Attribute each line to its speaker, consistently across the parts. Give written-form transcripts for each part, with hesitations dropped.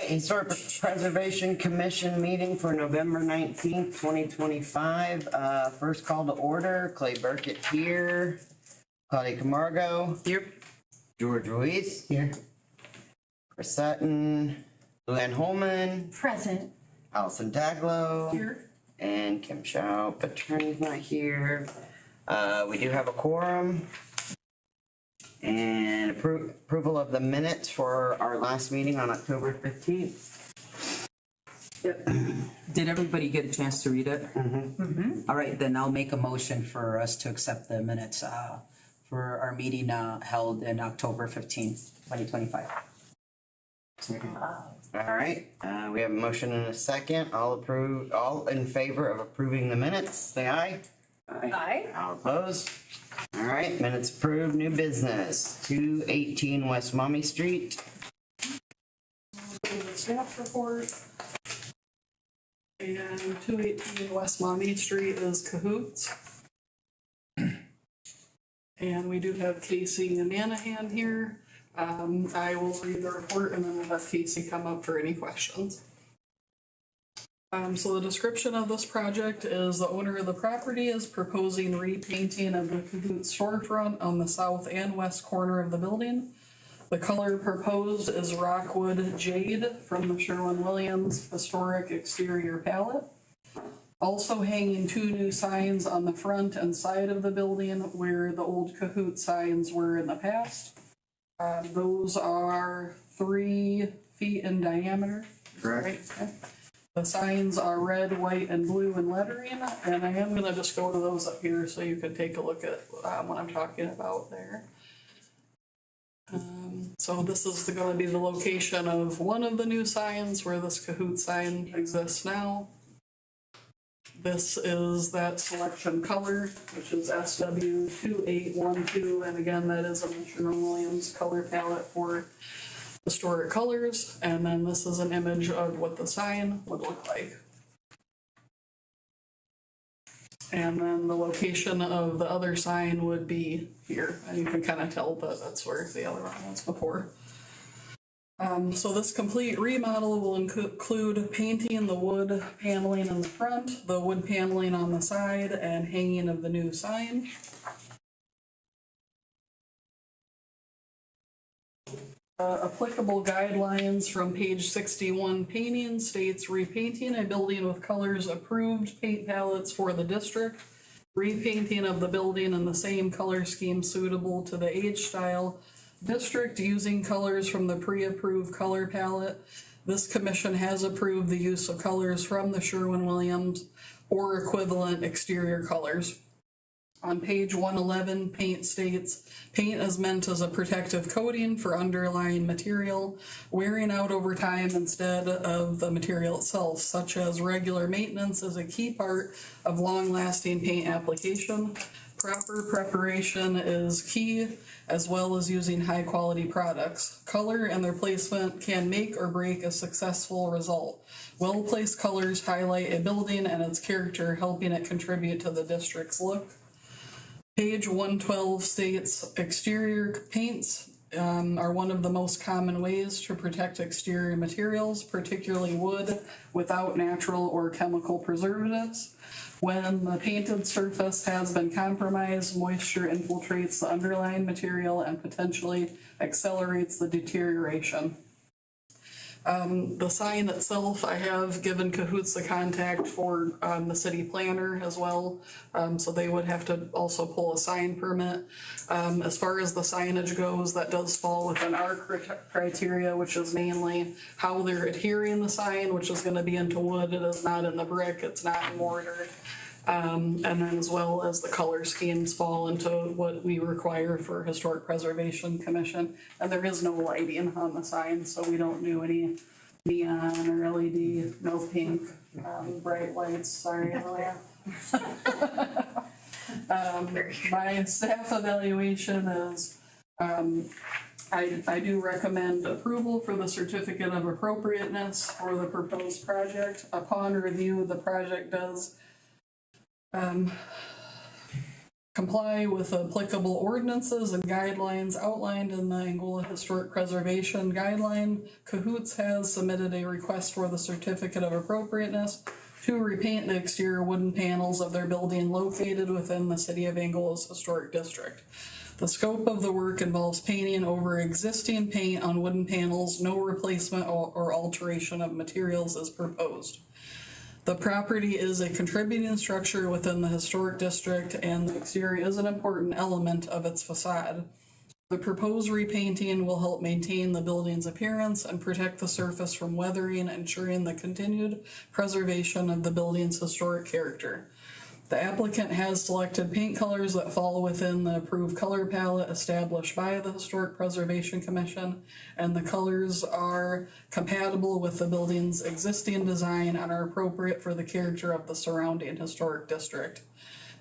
Speaker 1: Historic Preservation Commission meeting for November 19th, 2025. First call to order, Clay Burkett here. Claudia Camargo.
Speaker 2: Here.
Speaker 1: George Ruiz. Here. Chris Sutton. Luann Holman.
Speaker 3: Present.
Speaker 1: Allison Daglow.
Speaker 3: Here.
Speaker 1: And Kim Shao. Attorney's not here. We do have a quorum. And approval of the minutes for our last meeting on October 15th.
Speaker 2: Yep. Did everybody get a chance to read it?
Speaker 1: Mm-hmm.
Speaker 3: Mm-hmm.
Speaker 2: All right, then I'll make a motion for us to accept the minutes for our meeting held in October 15th, 2025.
Speaker 1: All right, we have a motion and a second. All in favor of approving the minutes, say aye.
Speaker 3: Aye.
Speaker 1: All opposed? All right, minutes approved. New business, 218 West Mommy Street.
Speaker 4: The staff report. And 218 West Mommy Street is Cahoots. And we do have Casey and Manahan here. I will read the report and then we'll have Casey come up for any questions. So the description of this project is the owner of the property is proposing repainting of the Cahoots storefront on the south and west corner of the building. The color proposed is Rockwood Jade from the Sherwin-Williams Historic Exterior Palette. Also hanging 2 new signs on the front and side of the building where the old Cahoot signs were in the past. Those are 3 feet in diameter.
Speaker 1: Correct.
Speaker 4: Right? Okay. The signs are red, white, and blue in lettering, and I am gonna just go to those up here so you can take a look at what I'm talking about there. So this is gonna be the location of one of the new signs where this Cahoot sign exists now. This is that selection color, which is SW2812, and again, that is a Sherwin-Williams color palette for historic colors, and then this is an image of what the sign would look like. And then the location of the other sign would be here, and you can kind of tell that that's where the other one was before. So this complete remodel will include painting the wood paneling in the front, the wood paneling on the side, and hanging of the new sign. Applicable guidelines from page 61 painting states repainting a building with colors approved paint palettes for the district, repainting of the building in the same color scheme suitable to the age style district using colors from the pre-approved color palette. This commission has approved the use of colors from the Sherwin-Williams or equivalent exterior colors. On page 111, paint states, paint is meant as a protective coating for underlying material, wearing out over time instead of the material itself, such as regular maintenance is a key part of long-lasting paint application. Proper preparation is key, as well as using high-quality products. Color and their placement can make or break a successful result. Well-placed colors highlight a building and its character, helping it contribute to the district's look. Page 112 states exterior paints are one of the most common ways to protect exterior materials, particularly wood, without natural or chemical preservatives. When the painted surface has been compromised, moisture infiltrates the underlying material and potentially accelerates the deterioration. The sign itself, I have given Cahoots the contact for the city planner as well, so they would have to also pull a sign permit. As far as the signage goes, that does fall within our criteria, which is mainly how they're adhering the sign, which is going to be into wood. It is not in the brick, it's not in mortar. And then as well as the color schemes fall into what we require for Historic Preservation Commission. And there is no lighting on the sign, so we don't do any neon or LED, no pink, bright lights, sorry, Elia. My staff evaluation is, I do recommend approval for the certificate of appropriateness for the proposed project. Upon review, the project does comply with applicable ordinances and guidelines outlined in the Angola Historic Preservation Guideline. Cahoots has submitted a request for the certificate of appropriateness to repaint the exterior wooden panels of their building located within the City of Angola's Historic District. The scope of the work involves painting over existing paint on wooden panels. No replacement or alteration of materials is proposed. The property is a contributing structure within the historic district, and the exterior is an important element of its facade. The proposed repainting will help maintain the building's appearance and protect the surface from weathering, ensuring the continued preservation of the building's historic character. The applicant has selected paint colors that fall within the approved color palette established by the Historic Preservation Commission, and the colors are compatible with the building's existing design and are appropriate for the character of the surrounding historic district.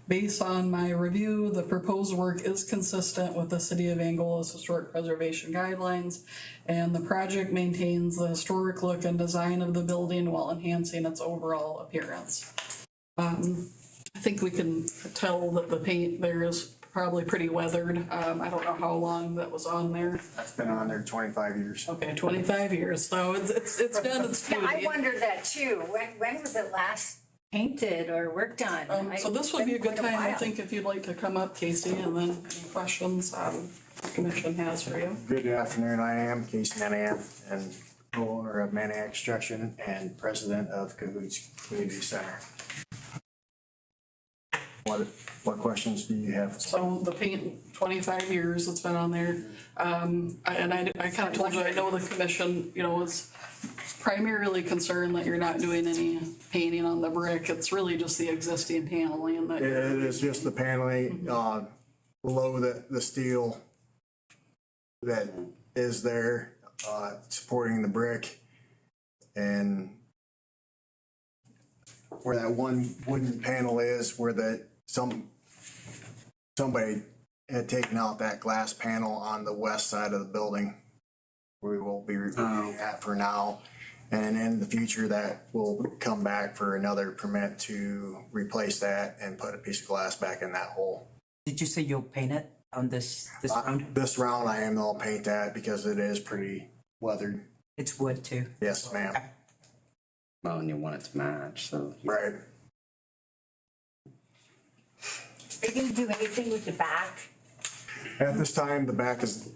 Speaker 4: Based on my review, the proposed work is consistent with the City of Angola's Historic Preservation Guidelines, and the project maintains the historic look and design of the building while enhancing its overall appearance. I think we can tell that the paint there is probably pretty weathered. I don't know how long that was on there.
Speaker 3: That's been on there 25 years.
Speaker 4: Okay, 25 years, so it's done its
Speaker 5: Yeah, I
Speaker 4: duty.
Speaker 5: wondered that too. When was it last painted or worked on?
Speaker 4: So this would be a good time, I think, if you'd like to come up, Casey, and then any questions the commission has for you.
Speaker 3: Good afternoon, I am Casey Manahan, and co-owner of Manahan Construction and president of Cahoots Community Center. What questions do you have?
Speaker 4: So the paint, 25 years it's been on there. I kind of told you, I know the commission, is primarily concerned that you're not doing any painting on the brick. It's really just the existing paneling that.
Speaker 3: It is just the paneling, below the steel that is there, supporting the brick. And where that one wooden panel is, where somebody had taken out that glass panel on the west side of the building. We will be removing that for now. And in the future, that will come back for another permit to replace that and put a piece of glass back in that hole.
Speaker 2: Did you say you'll paint it on this round?
Speaker 3: This round, I am gonna paint that because it is pretty weathered.
Speaker 2: It's wood too.
Speaker 3: Yes, ma'am.
Speaker 1: Well, and you want it to match, so.
Speaker 3: Right.
Speaker 5: Are you gonna do anything with the back?
Speaker 3: At this time, the back is,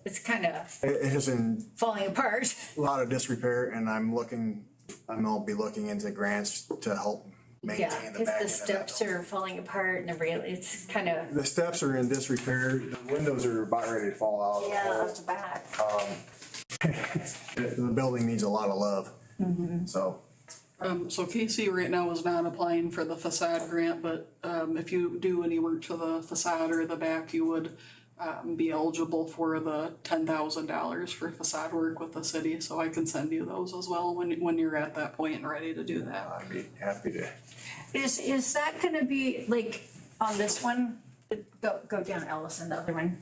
Speaker 5: It's kind of
Speaker 3: it is in
Speaker 5: falling apart.
Speaker 3: a lot of disrepair, and I'm gonna be looking into grants to help
Speaker 5: Yeah,
Speaker 3: maintain the
Speaker 5: because
Speaker 3: back.
Speaker 5: the
Speaker 3: end of that
Speaker 5: steps
Speaker 3: building.
Speaker 5: are falling apart and the rail, it's kind of,
Speaker 3: The steps are in disrepair. The windows are about ready to fall out.
Speaker 5: yeah, at the back.
Speaker 3: The building needs a lot of love. So,
Speaker 4: So Casey right now is not applying for the facade grant, but if you do any work to the facade or the back, you would be eligible for the $10,000 for facade work with the city. So I can send you those as well when you're at that point and ready to do that.
Speaker 3: I'd be happy to.
Speaker 5: Is that gonna be like on this one? Go down, Allison, the other one.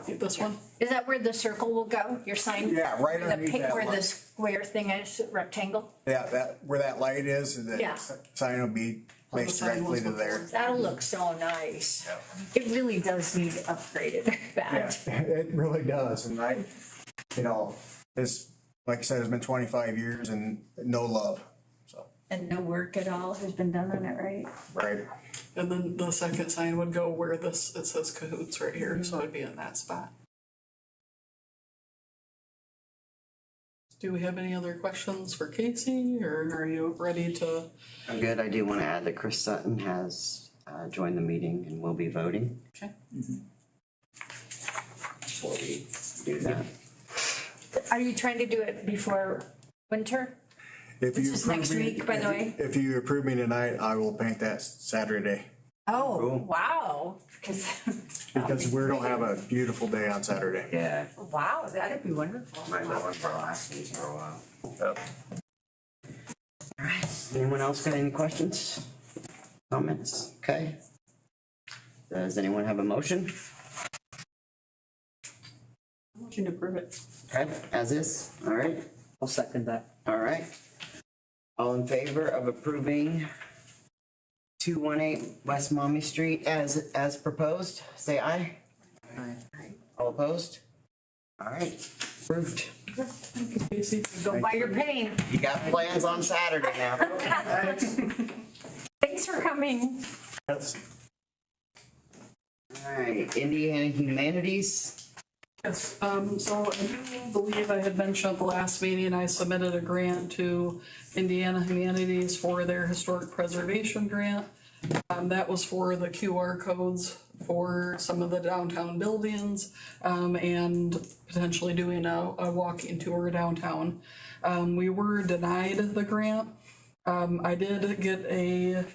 Speaker 4: This one?
Speaker 5: Is that where the circle will go, your sign?
Speaker 3: Yeah, right
Speaker 5: Where the
Speaker 3: underneath that
Speaker 5: where
Speaker 3: line.
Speaker 5: the square thing is, rectangle?
Speaker 3: Yeah, where that light is, the
Speaker 5: Yeah.
Speaker 3: sign will be placed
Speaker 4: sign
Speaker 3: directly to
Speaker 4: was
Speaker 3: there.
Speaker 5: That'll look so nice. It really does need upgraded
Speaker 3: Yeah,
Speaker 5: bad.
Speaker 3: it really does, and it's, like I said, it's been 25 years and no love, so,
Speaker 5: And no work at all has been done on it, right?
Speaker 3: right.
Speaker 4: And then the second sign would go where it says Cahoots right here, so it'd be in that spot. Do we have any other questions for Casey, or are you ready to?
Speaker 1: I'm good. I do want to add that Chris Sutton has joined the meeting and will be voting.
Speaker 4: Okay.
Speaker 1: Before we do that.
Speaker 5: Are you trying to do it before winter?
Speaker 3: If
Speaker 5: This
Speaker 3: you
Speaker 5: is
Speaker 3: approve
Speaker 5: next
Speaker 3: me-
Speaker 5: week, by the way.
Speaker 3: If you approve me tonight, I will paint that Saturday,
Speaker 5: Oh,
Speaker 1: Cool.
Speaker 5: wow. Because
Speaker 3: we don't have a beautiful day on Saturday.
Speaker 1: Yeah.
Speaker 5: wow, that'd be wonderful.
Speaker 1: Might go on for lessons for a while. Alright, anyone else got any questions? Comments? Okay. Does anyone have a motion?
Speaker 4: Motion to approve it.
Speaker 1: Okay, as is, alright,
Speaker 2: I'll second that.
Speaker 1: alright. All in favor of approving 218 West Mommy Street as proposed. Say aye.
Speaker 2: Aye.
Speaker 1: All opposed? All right, approved.
Speaker 4: Casey.
Speaker 5: Go buy your paint.
Speaker 1: You got plans on Saturday now.
Speaker 5: Thanks for coming.
Speaker 1: All right, Indiana Humanities.
Speaker 4: Yes, so I do believe I had mentioned at the last meeting, I submitted a grant to Indiana Humanities for their historic preservation grant. That was for the QR codes for some of the downtown buildings, and potentially doing a walking tour downtown. We were denied the grant. I did get a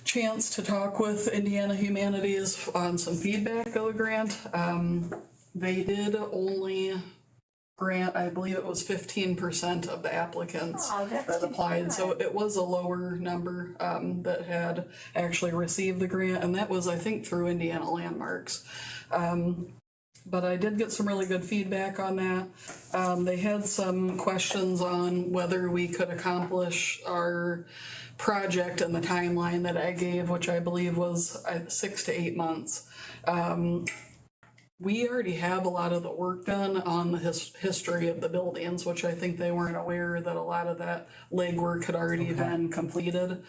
Speaker 4: chance to talk with Indiana Humanities on some feedback of the grant. They did only grant, I believe it was 15% of the applicants
Speaker 5: Oh, that's
Speaker 4: that applied. So it was a lower number that had actually received the grant, and that was, I think, through Indiana Landmarks. But I did get some really good feedback on that. They had some questions on whether we could accomplish our project and the timeline that I gave, which I believe was 6 to 8 months. We already have a lot of the work done on the history of the buildings, which I think they weren't aware that a lot of that legwork had already been completed.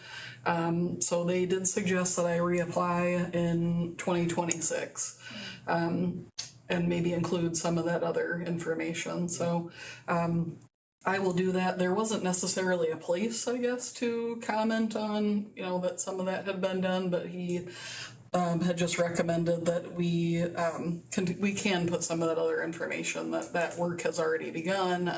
Speaker 4: So they did suggest that I reapply in 2026. And maybe include some of that other information. So I will do that. There wasn't necessarily a place, I guess, to comment on, that some of that had been done, but he had just recommended that we can put some of that other information, that work has already begun,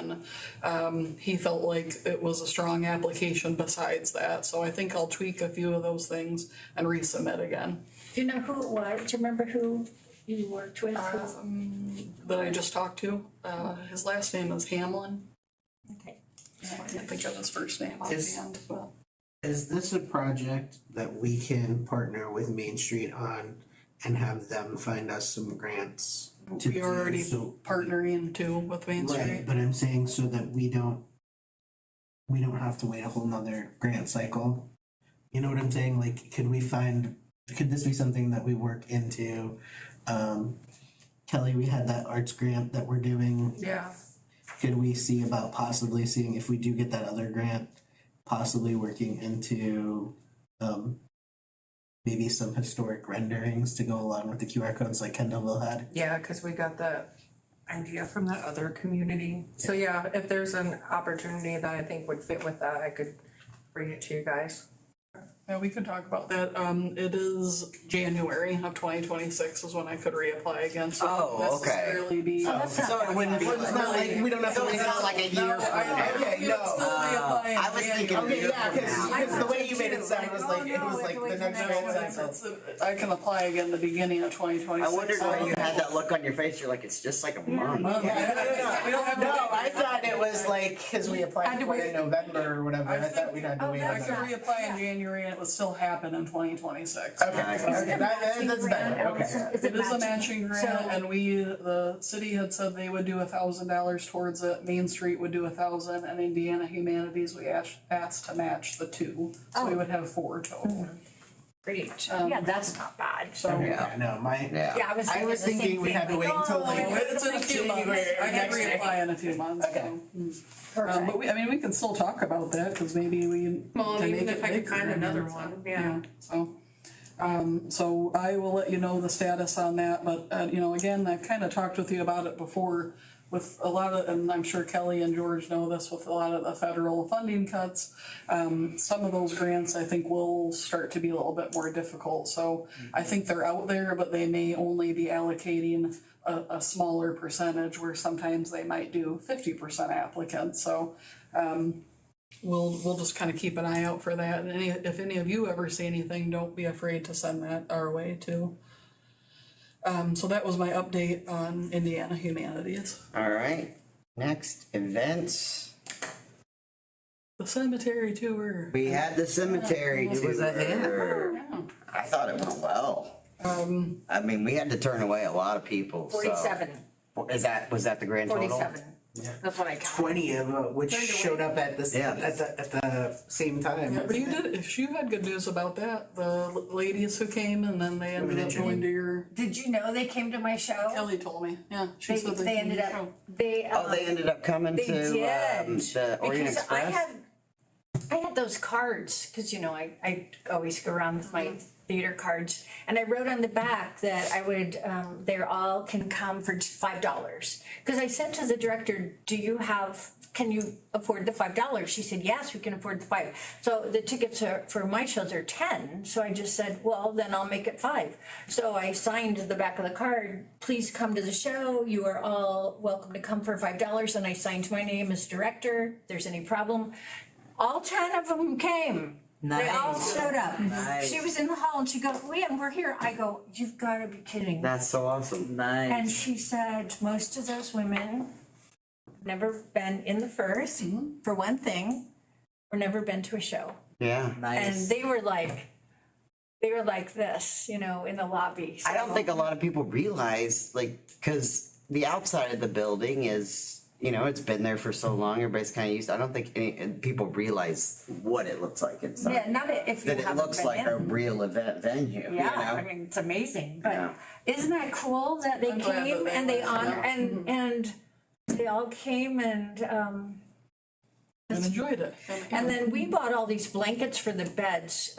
Speaker 4: and he felt like it was a strong application besides that. So I think I'll tweak a few of those things and resubmit again.
Speaker 5: Do you know who it was? Do you remember who you worked with?
Speaker 4: That I just talked to. His last name is Hamlin.
Speaker 5: Okay.
Speaker 4: I can't think of his first name offhand, but.
Speaker 6: Is this a project that we can partner with Main Street on and have them find us some grants?
Speaker 4: We are already partnering too with Main Street.
Speaker 6: Right, but I'm saying so that we don't have to wait a whole nother grant cycle. You know what I'm saying? Like, could this be something that we work into? Kelly, we had that arts grant that we're doing.
Speaker 4: Yeah.
Speaker 6: Could we see about possibly seeing if we do get that other grant, possibly working into maybe some historic renderings to go along with the QR codes like Kendallville had?
Speaker 7: Yeah, because we got that idea from that other community. So yeah, if there's an opportunity that I think would fit with that, I could bring it to you guys.
Speaker 4: Yeah, we could talk about that. It is January of 2026 is when I could reapply again. So
Speaker 1: Oh,
Speaker 4: it won't
Speaker 1: okay.
Speaker 4: necessarily be.
Speaker 1: So it wouldn't be.
Speaker 6: It's not like we don't have to
Speaker 1: So
Speaker 6: wait
Speaker 1: it's not like a year from now.
Speaker 6: Okay, no.
Speaker 1: I was thinking.
Speaker 6: Okay,
Speaker 1: year
Speaker 6: yeah,
Speaker 1: from now.
Speaker 6: because the way you made it sound was like it was like the next grant cycle.
Speaker 4: I can apply again the beginning of 2026.
Speaker 1: I wondered why you had that look on your face. You're like, it's just like a month.
Speaker 4: We don't have to
Speaker 6: No,
Speaker 4: wait.
Speaker 6: I thought it was like because we applied for it in November or whatever. I thought we'd had to wait.
Speaker 4: I could reapply in January and it would still happen in 2026.
Speaker 6: Okay, that's better. Okay.
Speaker 4: It is a matching grant, and the city had said they would do $1,000 towards it, Main Street would do $1,000, and Indiana Humanities, we asked to match the two, so we would have 4 total.
Speaker 5: Great. Yeah, that's not bad.
Speaker 4: So,
Speaker 6: Yeah, no,
Speaker 1: Yeah.
Speaker 5: Yeah, I was thinking
Speaker 6: we had to wait until like
Speaker 4: it's in a few months, I can reapply in a few months,
Speaker 6: Okay.
Speaker 4: so. But we can still talk about that, cause maybe we
Speaker 7: Well,
Speaker 4: can
Speaker 7: even
Speaker 4: make
Speaker 7: if
Speaker 4: it
Speaker 7: I could
Speaker 4: bigger
Speaker 7: find
Speaker 4: and
Speaker 7: another
Speaker 4: then-
Speaker 7: one, yeah.
Speaker 4: So I will let you know the status on that, but, again, I've kind of talked with you about it before with a lot of, and I'm sure Kelly and George know this, with a lot of the federal funding cuts, some of those grants I think will start to be a little bit more difficult, so I think they're out there, but they may only be allocating a smaller percentage, where sometimes they might do 50% applicants, so, we'll just kind of keep an eye out for that, and if any of you ever see anything, don't be afraid to send that our way too. So that was my update on Indiana Humanities.
Speaker 1: All right. Next, events.
Speaker 4: The cemetery tour.
Speaker 1: We had the cemetery
Speaker 2: It was a hit.
Speaker 1: tour.
Speaker 4: Yeah.
Speaker 1: I thought it went well. I mean, we had to turn away a lot of people. so-
Speaker 5: 47.
Speaker 1: Was that the grand total?
Speaker 5: 47. That's what I got.
Speaker 6: 20 of which
Speaker 4: Turned away.
Speaker 6: showed up at the
Speaker 1: Yeah.
Speaker 6: at the same time.
Speaker 4: Yeah, but you did, if you had good news about that, the ladies who came and then they ended up going to your,
Speaker 5: Did you know they came to my show?
Speaker 4: Kelly told me, yeah. She
Speaker 5: They,
Speaker 4: said
Speaker 5: they
Speaker 4: came to
Speaker 5: ended
Speaker 4: your
Speaker 5: up,
Speaker 4: show.
Speaker 5: they,
Speaker 1: Oh, they ended up coming
Speaker 5: they
Speaker 1: to,
Speaker 5: did.
Speaker 1: the Orient
Speaker 5: Because
Speaker 1: Express?
Speaker 5: I had those cards, cause you know, I always go around with my theater cards. And I wrote on the back that I would, they're all can come for $5. Cause I said to the director, can you afford the $5? She said, yes, we can afford the $5. So the tickets for my shows are $10. So I just said, well, then I'll make it $5. So I signed the back of the card, please come to the show. You are all welcome to come for $5. And I signed my name as director. If there's any problem. All 10 of them came. They all
Speaker 2: Nice.
Speaker 5: showed up.
Speaker 1: Nice.
Speaker 5: She was in the hall and she goes, Leanne, we're here. I go, you've got to be kidding.
Speaker 1: That's so awesome.
Speaker 5: And
Speaker 2: Nice.
Speaker 5: she said, most of those women never been in the first, for one thing, or never been to a show.
Speaker 1: Yeah.
Speaker 5: And
Speaker 2: Nice.
Speaker 5: they were like this, you know, in the lobby.
Speaker 1: I don't think a lot of people realize, like, because the outside of the building is, you know, it's been there for so long, everybody's kind of used. I don't think people realize what it looks like inside.
Speaker 5: Yeah, not if you
Speaker 1: That it
Speaker 5: haven't
Speaker 1: looks
Speaker 5: been
Speaker 1: like a
Speaker 5: in.
Speaker 1: real event venue.
Speaker 5: Yeah,
Speaker 1: You know?
Speaker 5: I mean, it's amazing, but
Speaker 1: Yeah.
Speaker 5: isn't that cool that they
Speaker 4: I'm glad
Speaker 5: came
Speaker 4: that they
Speaker 5: and they
Speaker 4: went,
Speaker 5: honor,
Speaker 4: yeah.
Speaker 5: and they all came and,
Speaker 4: And enjoyed it.
Speaker 5: and then we bought all these blankets for the beds,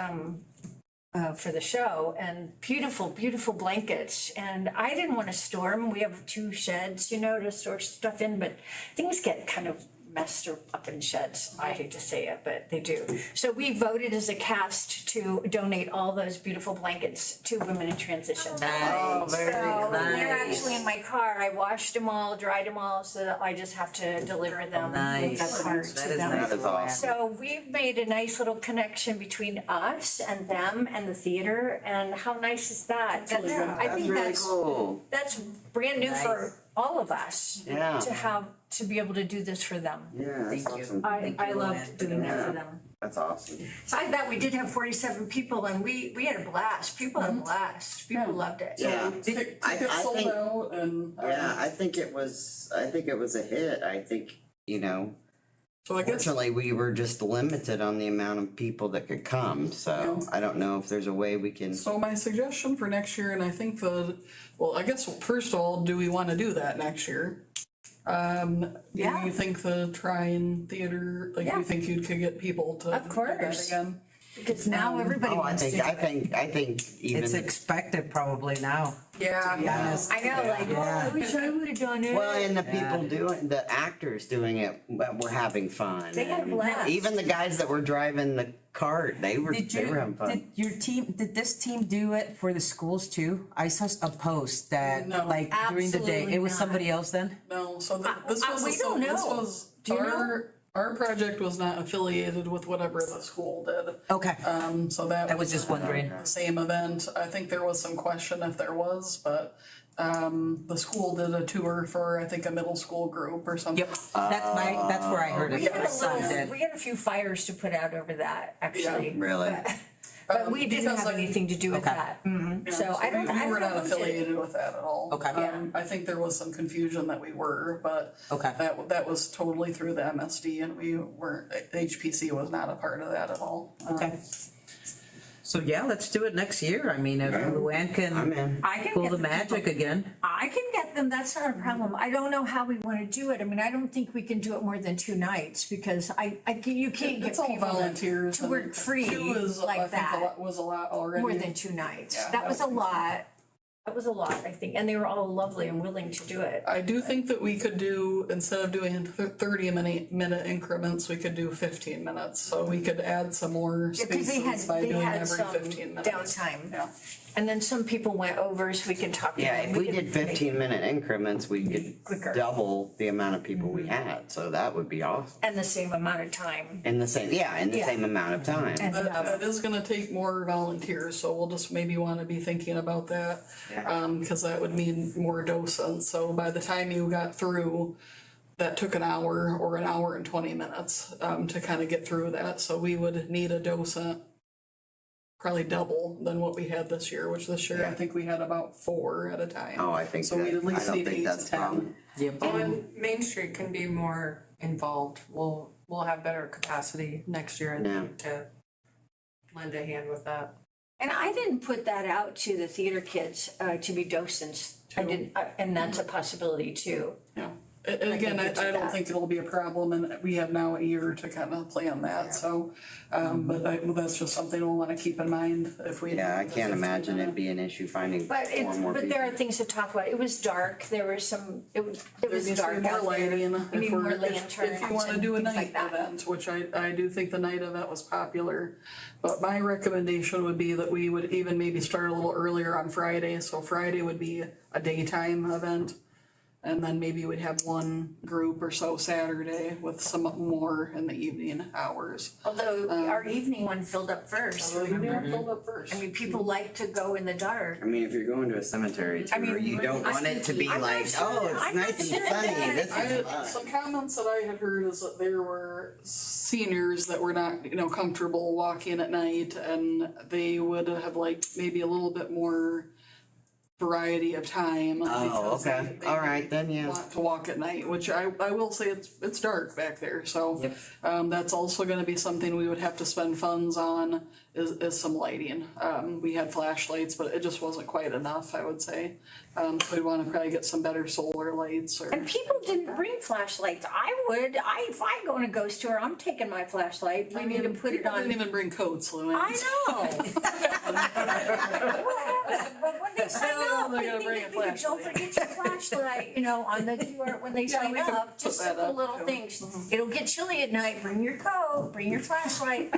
Speaker 5: for the show, and beautiful, beautiful blankets. And I didn't want to store them. We have 2 sheds, you know, to store stuff in, but things get kind of messed up in sheds. I hate to say it, but they do. So we voted as a cast to donate all those beautiful blankets to women in transition.
Speaker 2: Nice.
Speaker 5: So they're
Speaker 2: Nice.
Speaker 5: actually in my car. I washed them all, dried them all, so that I just have to deliver them with
Speaker 2: Nice.
Speaker 5: a cart
Speaker 2: That
Speaker 5: to
Speaker 2: is
Speaker 5: them.
Speaker 2: nice.
Speaker 1: That is awesome.
Speaker 5: So we've made a nice little connection between us and them and the theater, and how nice is that? I
Speaker 1: That's
Speaker 5: think
Speaker 1: really cool.
Speaker 5: that's brand new for
Speaker 2: Nice.
Speaker 5: all of us.
Speaker 1: Yeah.
Speaker 5: To be able to do this for them.
Speaker 1: Yeah, that's
Speaker 2: Thank you.
Speaker 1: awesome.
Speaker 2: Thank
Speaker 5: I
Speaker 2: you,
Speaker 5: love
Speaker 2: Luann.
Speaker 5: doing that
Speaker 1: Yeah.
Speaker 5: for them.
Speaker 1: That's awesome.
Speaker 5: So I bet we did have 47 people, and we had a blast. People had a blast. People loved it.
Speaker 1: Yeah.
Speaker 4: Tickets
Speaker 1: I
Speaker 4: sold
Speaker 1: think-
Speaker 4: out and.
Speaker 1: Yeah, I think it was a hit. I think, you know,
Speaker 4: So I guess,
Speaker 1: fortunately, we were just limited on the amount of people that could come, so I don't know if there's a way we can.
Speaker 4: so my suggestion for next year, and I think I guess first of all, do we want to do that next year? Do
Speaker 5: Yeah.
Speaker 4: you think the Trine Theater, like, do
Speaker 5: Yeah.
Speaker 4: you think you could get people to
Speaker 5: Of
Speaker 4: do that
Speaker 5: course.
Speaker 4: again?
Speaker 5: Because now everybody
Speaker 1: Oh, I
Speaker 5: wants to.
Speaker 1: think, I think even.
Speaker 2: It's expected probably now.
Speaker 4: Yeah.
Speaker 2: To be honest.
Speaker 5: I know, like, oh, I wish I would have done it.
Speaker 1: Well, and the people the actors doing it were having fun.
Speaker 5: They had a
Speaker 1: and
Speaker 5: blast.
Speaker 1: Even the guys that were driving the cart, they were
Speaker 2: Did
Speaker 1: having fun.
Speaker 2: did this team do it for the schools too? I saw a post that
Speaker 4: No.
Speaker 2: like during the day,
Speaker 5: Absolutely
Speaker 2: it was
Speaker 5: not.
Speaker 2: somebody else then?
Speaker 4: No, so this was,
Speaker 5: we don't
Speaker 4: this
Speaker 5: know.
Speaker 4: was,
Speaker 5: Do you know?
Speaker 4: our project was not affiliated with whatever the school did.
Speaker 2: Okay,
Speaker 4: So that.
Speaker 2: I was just wondering.
Speaker 4: The same event. I think there was some question if there was, but, the school did a tour for, I think, a middle school group or something.
Speaker 2: Yep, that's where I heard it.
Speaker 5: We had
Speaker 2: My son
Speaker 5: a
Speaker 2: did.
Speaker 5: we had a few fires to put out over that, actually.
Speaker 1: Really?
Speaker 5: But we didn't
Speaker 4: because
Speaker 5: have
Speaker 4: I-
Speaker 5: anything to do with
Speaker 2: Okay.
Speaker 5: that. So I don't.
Speaker 4: We were not
Speaker 5: know who did it.
Speaker 4: affiliated with that at all.
Speaker 2: Okay.
Speaker 4: I think there was some confusion that we were, but.
Speaker 2: Okay.
Speaker 4: That was totally through the MSD and we weren't, HPC was not a part of that at all.
Speaker 2: Okay. So yeah, let's do it next year. I mean, if Luann
Speaker 1: I'm
Speaker 2: can
Speaker 1: in.
Speaker 5: I can
Speaker 2: pull
Speaker 5: get
Speaker 2: the
Speaker 5: the people-
Speaker 2: magic again.
Speaker 5: I can get them, that's not a problem. I don't know how we want to do it. I mean, I don't think we can do it more than 2 nights because you can't get
Speaker 4: It's all
Speaker 5: people
Speaker 4: volunteers.
Speaker 5: to
Speaker 4: and
Speaker 5: work free
Speaker 4: 2 is, I
Speaker 5: like
Speaker 4: think,
Speaker 5: that.
Speaker 4: was a lot already.
Speaker 5: More than 2 nights.
Speaker 4: Yeah,
Speaker 5: That was a
Speaker 4: I think so.
Speaker 5: lot. That was a lot, I think. And they were all lovely and willing to do it.
Speaker 4: I do think that we could do, instead of doing 30-minute increments, we could do 15 minutes. So we could add some more
Speaker 5: Yeah, 'cause
Speaker 4: spaces by
Speaker 5: they
Speaker 4: doing
Speaker 5: had
Speaker 4: every
Speaker 5: some
Speaker 4: 15 minutes.
Speaker 5: downtime.
Speaker 4: Yeah.
Speaker 5: And then some people went over, so we can talk to
Speaker 1: Yeah,
Speaker 5: them.
Speaker 1: if we
Speaker 5: could
Speaker 1: did
Speaker 5: make-
Speaker 1: 15-minute increments, we could
Speaker 5: Quicker.
Speaker 1: double the amount of people we had, so that would be awesome.
Speaker 5: And the same amount of time.
Speaker 1: In the same
Speaker 5: Yeah.
Speaker 1: same amount of time.
Speaker 5: And
Speaker 4: That is gonna take more volunteers, so we'll just maybe wanna be thinking about that.
Speaker 1: Yeah.
Speaker 4: Cause that would mean more docents, so by the time you got through, that took an hour or an hour and 20 minutes, to kinda get through that, so we would need a docent probably double than what we had this year, which this year I
Speaker 1: Yeah.
Speaker 4: think we had about 4 at a time.
Speaker 1: Oh, I think
Speaker 4: So we'd
Speaker 1: that-
Speaker 4: at least
Speaker 1: I don't
Speaker 4: need
Speaker 1: think
Speaker 4: 8
Speaker 1: that's
Speaker 4: to
Speaker 1: a
Speaker 4: 10.
Speaker 1: problem.
Speaker 2: Yep.
Speaker 7: And Main Street can be more involved. We'll have better capacity next year, I think, to lend a hand with that.
Speaker 5: And I didn't put that out to the theater kids, to be docents. I did, and that's a possibility too.
Speaker 4: Yeah, and again, I
Speaker 5: could do
Speaker 4: don't
Speaker 5: that.
Speaker 4: think it'll be a problem, and we have now a year to kind of plan that, so. But well, that's just something we'll wanna keep in mind if we.
Speaker 1: Yeah, I
Speaker 4: do the
Speaker 1: can't
Speaker 4: 15
Speaker 1: imagine
Speaker 4: minute.
Speaker 1: it'd be an issue finding
Speaker 5: But
Speaker 1: four more
Speaker 5: but
Speaker 1: people.
Speaker 5: there are things to talk about. It was dark. There was some, it was
Speaker 4: There needs to be
Speaker 5: dark
Speaker 4: more
Speaker 5: out there.
Speaker 4: lighting,
Speaker 5: We need
Speaker 4: if
Speaker 5: more
Speaker 4: we're,
Speaker 5: lanterns
Speaker 4: if you wanna
Speaker 5: and
Speaker 4: do a
Speaker 5: things
Speaker 4: night
Speaker 5: like that.
Speaker 4: event, which I do think the night event was popular. But my recommendation would be that we would even maybe start a little earlier on Friday, so Friday would be a daytime event. And then maybe we'd have one group or so Saturday with some more in the evening hours.
Speaker 5: Although our evening one filled up first.
Speaker 4: So you never filled up first.
Speaker 5: I mean, people like to go in the dark.
Speaker 1: I mean, if you're going to a cemetery tour,
Speaker 5: mean,
Speaker 1: you don't want it to be
Speaker 5: I'm not
Speaker 1: like,
Speaker 5: sure-
Speaker 1: oh, it's
Speaker 5: I'm not
Speaker 1: nice and
Speaker 5: sure
Speaker 1: sunny,
Speaker 5: that-
Speaker 1: this is fun.
Speaker 4: Some comments that I had heard is that there were seniors that were not, comfortable walking at night, and they would have liked maybe a little bit more variety of time.
Speaker 1: Oh,
Speaker 4: because
Speaker 1: okay,
Speaker 4: they
Speaker 1: alright, then, yeah.
Speaker 4: want to walk at night, which I will say it's dark back there, so.
Speaker 2: Yep.
Speaker 4: That's also gonna be something we would have to spend funds on, is some lighting. We had flashlights, but it just wasn't quite enough, I would say. So we'd wanna probably get some better solar lights or.
Speaker 5: And people didn't bring flashlights. I would, if I go in a ghost tour, I'm taking my flashlight. We need to put it
Speaker 4: People
Speaker 5: on.
Speaker 4: didn't even bring coats, Lou.
Speaker 5: I know. But when they sign
Speaker 4: Oh,
Speaker 5: up,
Speaker 4: they're
Speaker 5: I
Speaker 4: gonna
Speaker 5: think
Speaker 4: bring a
Speaker 5: that you don't
Speaker 4: flashlight.
Speaker 5: forget your flashlight, on the tour, when they sign
Speaker 4: we can
Speaker 5: up,
Speaker 4: put
Speaker 5: just
Speaker 4: that
Speaker 5: simple
Speaker 4: up,
Speaker 5: little
Speaker 4: too.
Speaker 5: things. It'll get chilly at night, bring your coat, bring your flashlight.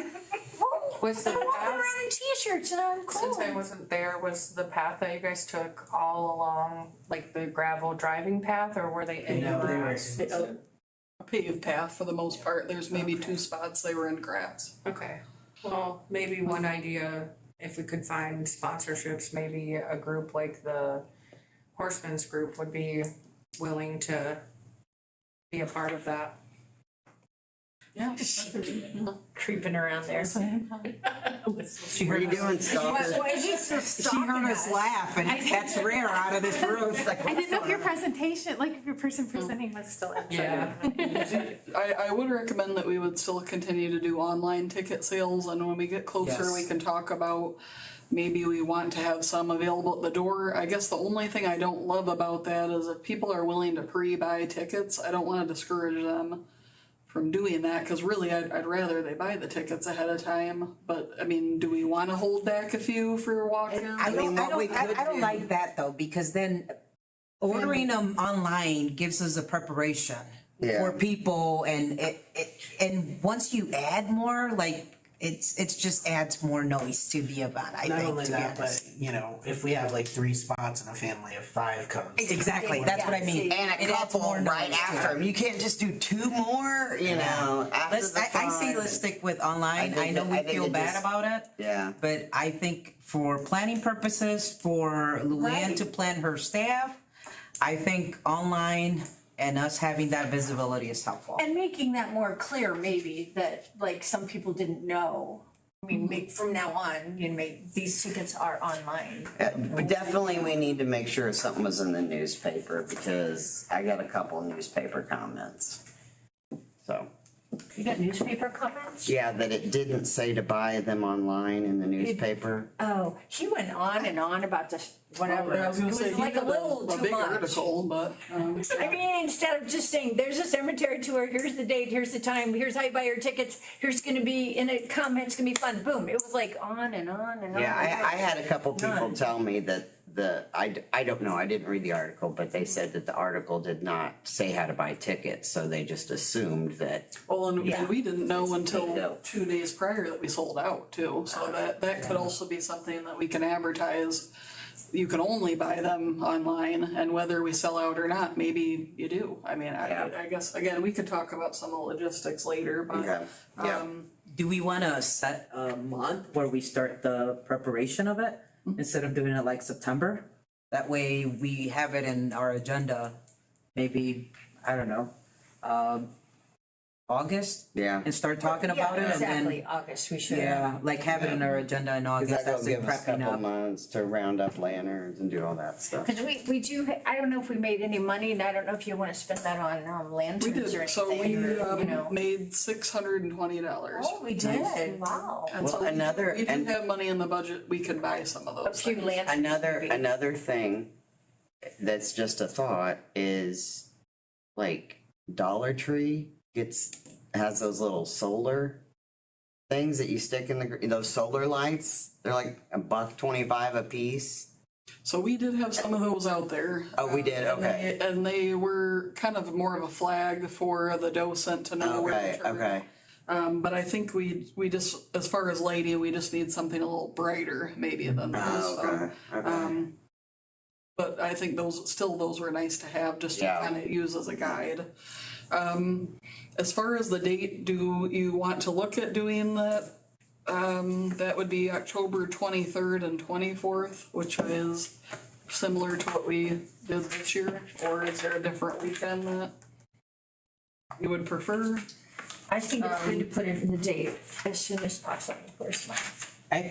Speaker 7: Was the
Speaker 5: I walk
Speaker 7: path,
Speaker 5: around in t-shirts and I'm cool.
Speaker 7: since I wasn't there, was the path that you guys took all along, like the gravel driving path, or were they in
Speaker 6: No, they were-
Speaker 7: grass?
Speaker 4: A paved path for the most part. There's maybe 2 spots they were in grass.
Speaker 7: Okay, well, maybe one idea, if we could find sponsorships, maybe a group like the Horsemen's Group would be willing to be a part of that.
Speaker 4: Yeah.
Speaker 5: Creeping around there.
Speaker 2: She
Speaker 1: What are you
Speaker 2: heard us,
Speaker 1: doing, stalker?
Speaker 5: Why is he so
Speaker 2: she heard us laugh, and that's rare out of this room. It's like,
Speaker 8: I didn't know if your presentation, like if your person presenting was still inside.
Speaker 7: Yeah.
Speaker 4: I would recommend that we would still continue to do online ticket sales, and when we get closer,
Speaker 2: Yes.
Speaker 4: we can talk about maybe we want to have some available at the door. I guess the only thing I don't love about that is if people are willing to pre-buy tickets, I don't wanna discourage them from doing that, cause really I'd rather they buy the tickets ahead of time. But I mean, do we wanna hold back a few for walking?
Speaker 2: I
Speaker 1: mean, what we could
Speaker 2: don't
Speaker 1: do-
Speaker 2: like that though, because then ordering them online gives us a preparation
Speaker 1: Yeah.
Speaker 2: for people, and and once you add more, like, it's just adds more noise to the event, I
Speaker 6: Not
Speaker 2: think,
Speaker 6: only
Speaker 2: to be
Speaker 6: that, but
Speaker 2: honest.
Speaker 6: if we have like 3 spots and a family of 5 comes.
Speaker 2: Exactly, that's what I mean.
Speaker 1: And a
Speaker 2: It adds
Speaker 1: couple
Speaker 2: more
Speaker 1: right
Speaker 2: noise to
Speaker 1: after
Speaker 2: it.
Speaker 1: them. You can't just do 2 more, after
Speaker 2: Let's,
Speaker 1: the
Speaker 2: I say
Speaker 1: 5.
Speaker 2: let's stick with online.
Speaker 1: I
Speaker 2: I know
Speaker 1: think
Speaker 2: we
Speaker 1: it
Speaker 2: feel bad
Speaker 1: just-
Speaker 2: about it.
Speaker 1: Yeah.
Speaker 2: But I think for planning purposes, for Luann to plan her staff, I think online and us having that visibility is helpful.
Speaker 5: And making that more clear, maybe, that like some people didn't know. I mean, from now on, these tickets are online.
Speaker 1: But definitely we need to make sure something was in the newspaper, because I got a couple newspaper comments. So,
Speaker 5: You got newspaper comments?
Speaker 1: yeah, that it didn't say to buy them online in the newspaper.
Speaker 5: Oh, he went on and on about this, whatever.
Speaker 4: I was gonna
Speaker 5: It
Speaker 4: say,
Speaker 5: was
Speaker 4: he
Speaker 5: like a
Speaker 4: did
Speaker 5: little
Speaker 4: a
Speaker 5: too
Speaker 4: big
Speaker 5: much.
Speaker 4: article, but,
Speaker 5: I mean, instead of just saying, there's a cemetery tour, here's the date, here's the time, here's how you buy your tickets, here's gonna be, in it, come, it's gonna be fun, boom. It was like on and on and on.
Speaker 1: Yeah, I had a couple people
Speaker 5: None.
Speaker 1: tell me that I don't know, I didn't read the article, but they said that the article did not say how to buy tickets, so they just assumed that.
Speaker 4: well, and
Speaker 1: Yeah.
Speaker 4: we didn't know until
Speaker 1: No.
Speaker 4: 2 days prior that we sold out too, so that could also be something that we can advertise. You can only buy them online, and whether we sell out or not, maybe you do. I mean,
Speaker 1: Yeah.
Speaker 4: I guess, again, we could talk about some of the logistics later, but,
Speaker 1: Okay. Yeah.
Speaker 2: Do we wanna set a month where we start the preparation of it instead of doing it like September? That way we have it in our agenda, maybe, I don't know, August
Speaker 1: Yeah.
Speaker 2: and start talking about it and
Speaker 5: Exactly,
Speaker 2: then,
Speaker 5: August, we should.
Speaker 2: yeah, like have it in our agenda in
Speaker 1: Cause
Speaker 2: August,
Speaker 1: that'll
Speaker 2: that's it
Speaker 1: give us a
Speaker 2: prepping
Speaker 1: couple
Speaker 2: up.
Speaker 1: months to round up lanterns and do all that stuff.
Speaker 5: Cause we do, I don't know if we made any money, and I don't know if you wanna spend that on
Speaker 4: We
Speaker 5: lanterns or
Speaker 4: did, so we,
Speaker 5: anything, or, you know.
Speaker 4: made $620.
Speaker 5: Oh, we did, wow.
Speaker 4: And
Speaker 1: Well,
Speaker 4: so we
Speaker 1: another-
Speaker 4: do
Speaker 1: and-
Speaker 4: have money in the budget, we could buy some of
Speaker 5: A
Speaker 4: those
Speaker 5: few
Speaker 4: things.
Speaker 5: lanterns.
Speaker 1: Another thing that's just a thought is like Dollar Tree has those little solar things that you stick in those solar lights. They're like $1.25 a piece.
Speaker 4: So we did have some of those out there.
Speaker 1: Oh, we did?
Speaker 4: And
Speaker 1: Okay.
Speaker 4: And they were kind of more of a flag for the docent to know where
Speaker 1: Okay,
Speaker 4: to turn.
Speaker 1: okay.
Speaker 4: But I think we just, as far as lighting, we just need something a little brighter maybe than those.
Speaker 1: Oh, okay.
Speaker 4: But I think those were nice to have just to
Speaker 1: Yeah.
Speaker 4: kind of use as a guide. As far as the date, do you want to look at doing that? That would be October 23rd and 24th, which is similar to what we did this year, or is there a different weekend that you would prefer?
Speaker 5: I think it's good to put it in the date as soon as possible, personally.
Speaker 2: I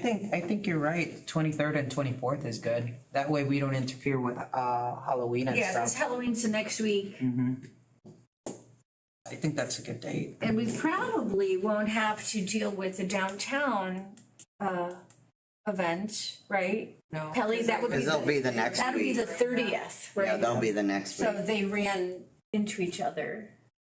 Speaker 2: think you're right, 23rd and 24th is good. That way we don't interfere with, Halloween and
Speaker 5: Yeah,
Speaker 2: stuff.
Speaker 5: cause Halloween's the next week,
Speaker 2: I think that's a good date.
Speaker 5: and we probably won't have to deal with the downtown, event, right?
Speaker 7: No.
Speaker 5: Kelly, that would be.
Speaker 1: Cause they'll be the next
Speaker 5: That'll be
Speaker 1: week.
Speaker 5: the 30th, right?
Speaker 1: Yeah, they'll be the next
Speaker 5: So
Speaker 1: week.
Speaker 5: they ran into each other.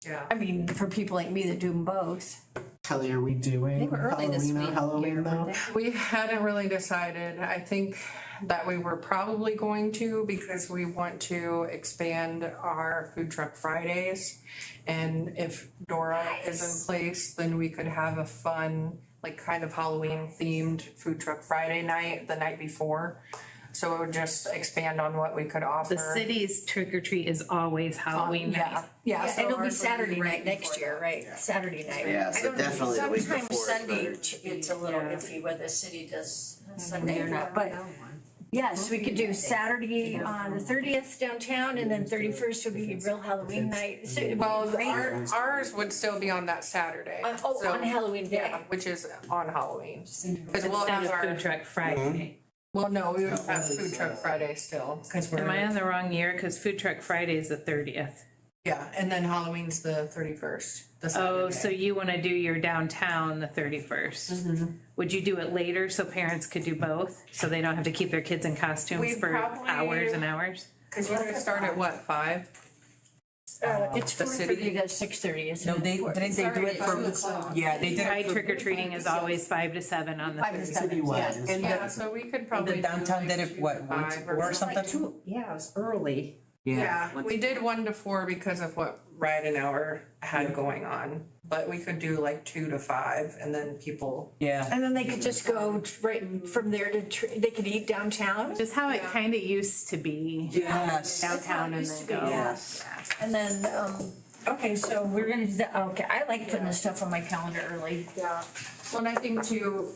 Speaker 7: Yeah.
Speaker 5: I mean, for people like me that do them both.
Speaker 6: Kelly, are we doing
Speaker 8: They were early this
Speaker 6: Halloween or
Speaker 8: week.
Speaker 6: Halloween though?
Speaker 7: We hadn't really decided. I think that we were probably going to because we want to expand our food truck Fridays. And if Dora is in place, then we could have a fun, like kind of Halloween themed food truck Friday night, the night before. So it would just expand on what we could offer.
Speaker 8: The city's trick or treat is always Halloween night.
Speaker 7: Yeah, yeah.
Speaker 5: Yeah,
Speaker 7: so
Speaker 5: it'll be
Speaker 7: ours would
Speaker 5: Saturday
Speaker 7: right
Speaker 5: night next
Speaker 7: before
Speaker 5: year,
Speaker 7: that.
Speaker 5: right? Saturday night.
Speaker 1: Yeah,
Speaker 5: I
Speaker 1: so
Speaker 5: don't know,
Speaker 1: definitely the week
Speaker 5: sometimes
Speaker 1: before is
Speaker 5: Sunday,
Speaker 1: better.
Speaker 5: it's a little iffy whether the city does Sunday or not, but yes, we could do Saturday on the 30th downtown, and then 31st would be real Halloween night. So it'd be
Speaker 7: Well,
Speaker 5: great.
Speaker 7: ours would still be on that Saturday.
Speaker 5: Oh,
Speaker 7: So-
Speaker 5: on Halloween
Speaker 7: Yeah,
Speaker 5: day.
Speaker 7: which is on Halloween. Because we'll
Speaker 8: Instead
Speaker 7: have
Speaker 8: of
Speaker 7: our,
Speaker 8: food truck Friday.
Speaker 7: well, no, we would have food truck Friday still, because we're.
Speaker 8: Am I on the wrong year? Cause food truck Friday is the 30th.
Speaker 7: Yeah, and then Halloween's the 31st. The
Speaker 8: Oh,
Speaker 7: Saturday.
Speaker 8: so you wanna do your downtown the 31st? Would you do it later so parents could do both? So they don't have to keep their kids in costumes
Speaker 7: We
Speaker 8: for
Speaker 7: probably-
Speaker 8: hours and hours?
Speaker 7: Because you're gonna start at what, 5?
Speaker 5: It's
Speaker 7: the
Speaker 5: 4:30
Speaker 7: city?
Speaker 5: to 6:30, isn't
Speaker 2: No,
Speaker 5: it?
Speaker 2: didn't they do it from, yeah, they did
Speaker 8: High
Speaker 2: it
Speaker 8: trick or treating is always 5 to 7 on the
Speaker 5: 5 to
Speaker 8: 30th.
Speaker 5: 7, yeah.
Speaker 6: Citywide.
Speaker 2: in
Speaker 7: Yeah,
Speaker 2: the,
Speaker 7: so we could
Speaker 2: in
Speaker 7: probably.
Speaker 2: the
Speaker 7: do
Speaker 2: downtown
Speaker 7: like
Speaker 2: did it,
Speaker 7: 2
Speaker 2: what,
Speaker 7: to
Speaker 2: 1 to
Speaker 7: 5
Speaker 2: 4 or
Speaker 7: something.
Speaker 2: something?
Speaker 9: Yeah, it was early.
Speaker 7: Yeah, we did 1 to 4 because of what Ridenhour had going on. But we could do like 2 to 5 and then people.
Speaker 2: Yeah,
Speaker 5: And then they could just go right from there to, they could eat downtown.
Speaker 8: Which is how it kinda used to be.
Speaker 2: yes.
Speaker 8: Downtown and
Speaker 5: Used
Speaker 8: then
Speaker 5: to be,
Speaker 8: go.
Speaker 5: yes. And then, okay, so we're gonna do that, okay, I like putting this stuff on my calendar early.
Speaker 7: Yeah. Well, and I think too,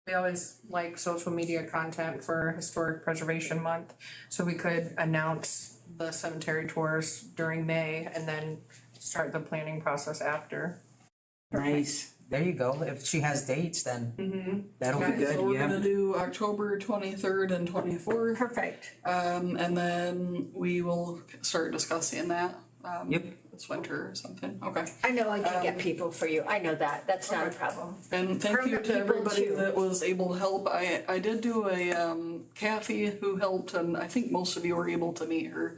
Speaker 7: we always like social media content for Historic Preservation Month. So we could announce the cemetery tours during May and then start the planning process after.
Speaker 2: Nice. There you go. If she has dates, then that'll be
Speaker 7: Okay,
Speaker 2: good.
Speaker 4: So we're
Speaker 2: Yeah.
Speaker 4: gonna do October 23rd and 24th.
Speaker 5: Perfect.
Speaker 4: And then we will start discussing that.
Speaker 2: Yep.
Speaker 4: This winter or something, okay.
Speaker 5: I know I can get people for you, I know that, that's not a problem.
Speaker 4: And thank you
Speaker 5: Permanent
Speaker 4: to
Speaker 5: people
Speaker 4: everybody
Speaker 5: too.
Speaker 4: that was able to help. I did do a, Kathy who helped, and I think most of you were able to meet her.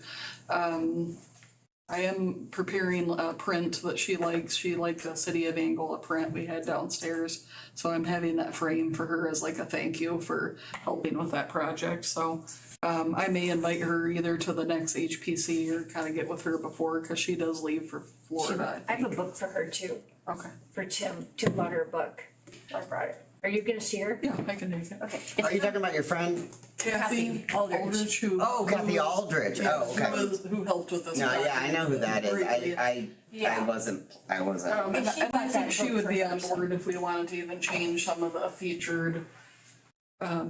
Speaker 4: I am preparing a print that she likes. She liked the City of Angola print we had downstairs. So I'm having that frame for her as like a thank you for helping with that project. So I may invite her either to the next HPC or kind of get with her before, because she does leave for Florida.
Speaker 5: I have a book for her too,
Speaker 4: Okay,
Speaker 5: for Tim bought her a book. I brought it. Are you gonna see her?
Speaker 4: yeah, I can take it.
Speaker 5: Okay.
Speaker 1: Are you talking about your friend?
Speaker 4: Kathy Aldrich, who.
Speaker 1: Oh, Kathy Aldrich. Oh, okay.
Speaker 4: Who helped with this.
Speaker 1: No, yeah, I know who that is.
Speaker 4: Briefly.
Speaker 1: I
Speaker 5: Yeah.
Speaker 1: wasn't.
Speaker 4: And
Speaker 5: And she
Speaker 4: and I
Speaker 5: bought
Speaker 4: think
Speaker 5: that
Speaker 4: she
Speaker 5: book
Speaker 4: would
Speaker 5: for
Speaker 4: be on
Speaker 5: herself.
Speaker 4: board if we wanted to even change some of the featured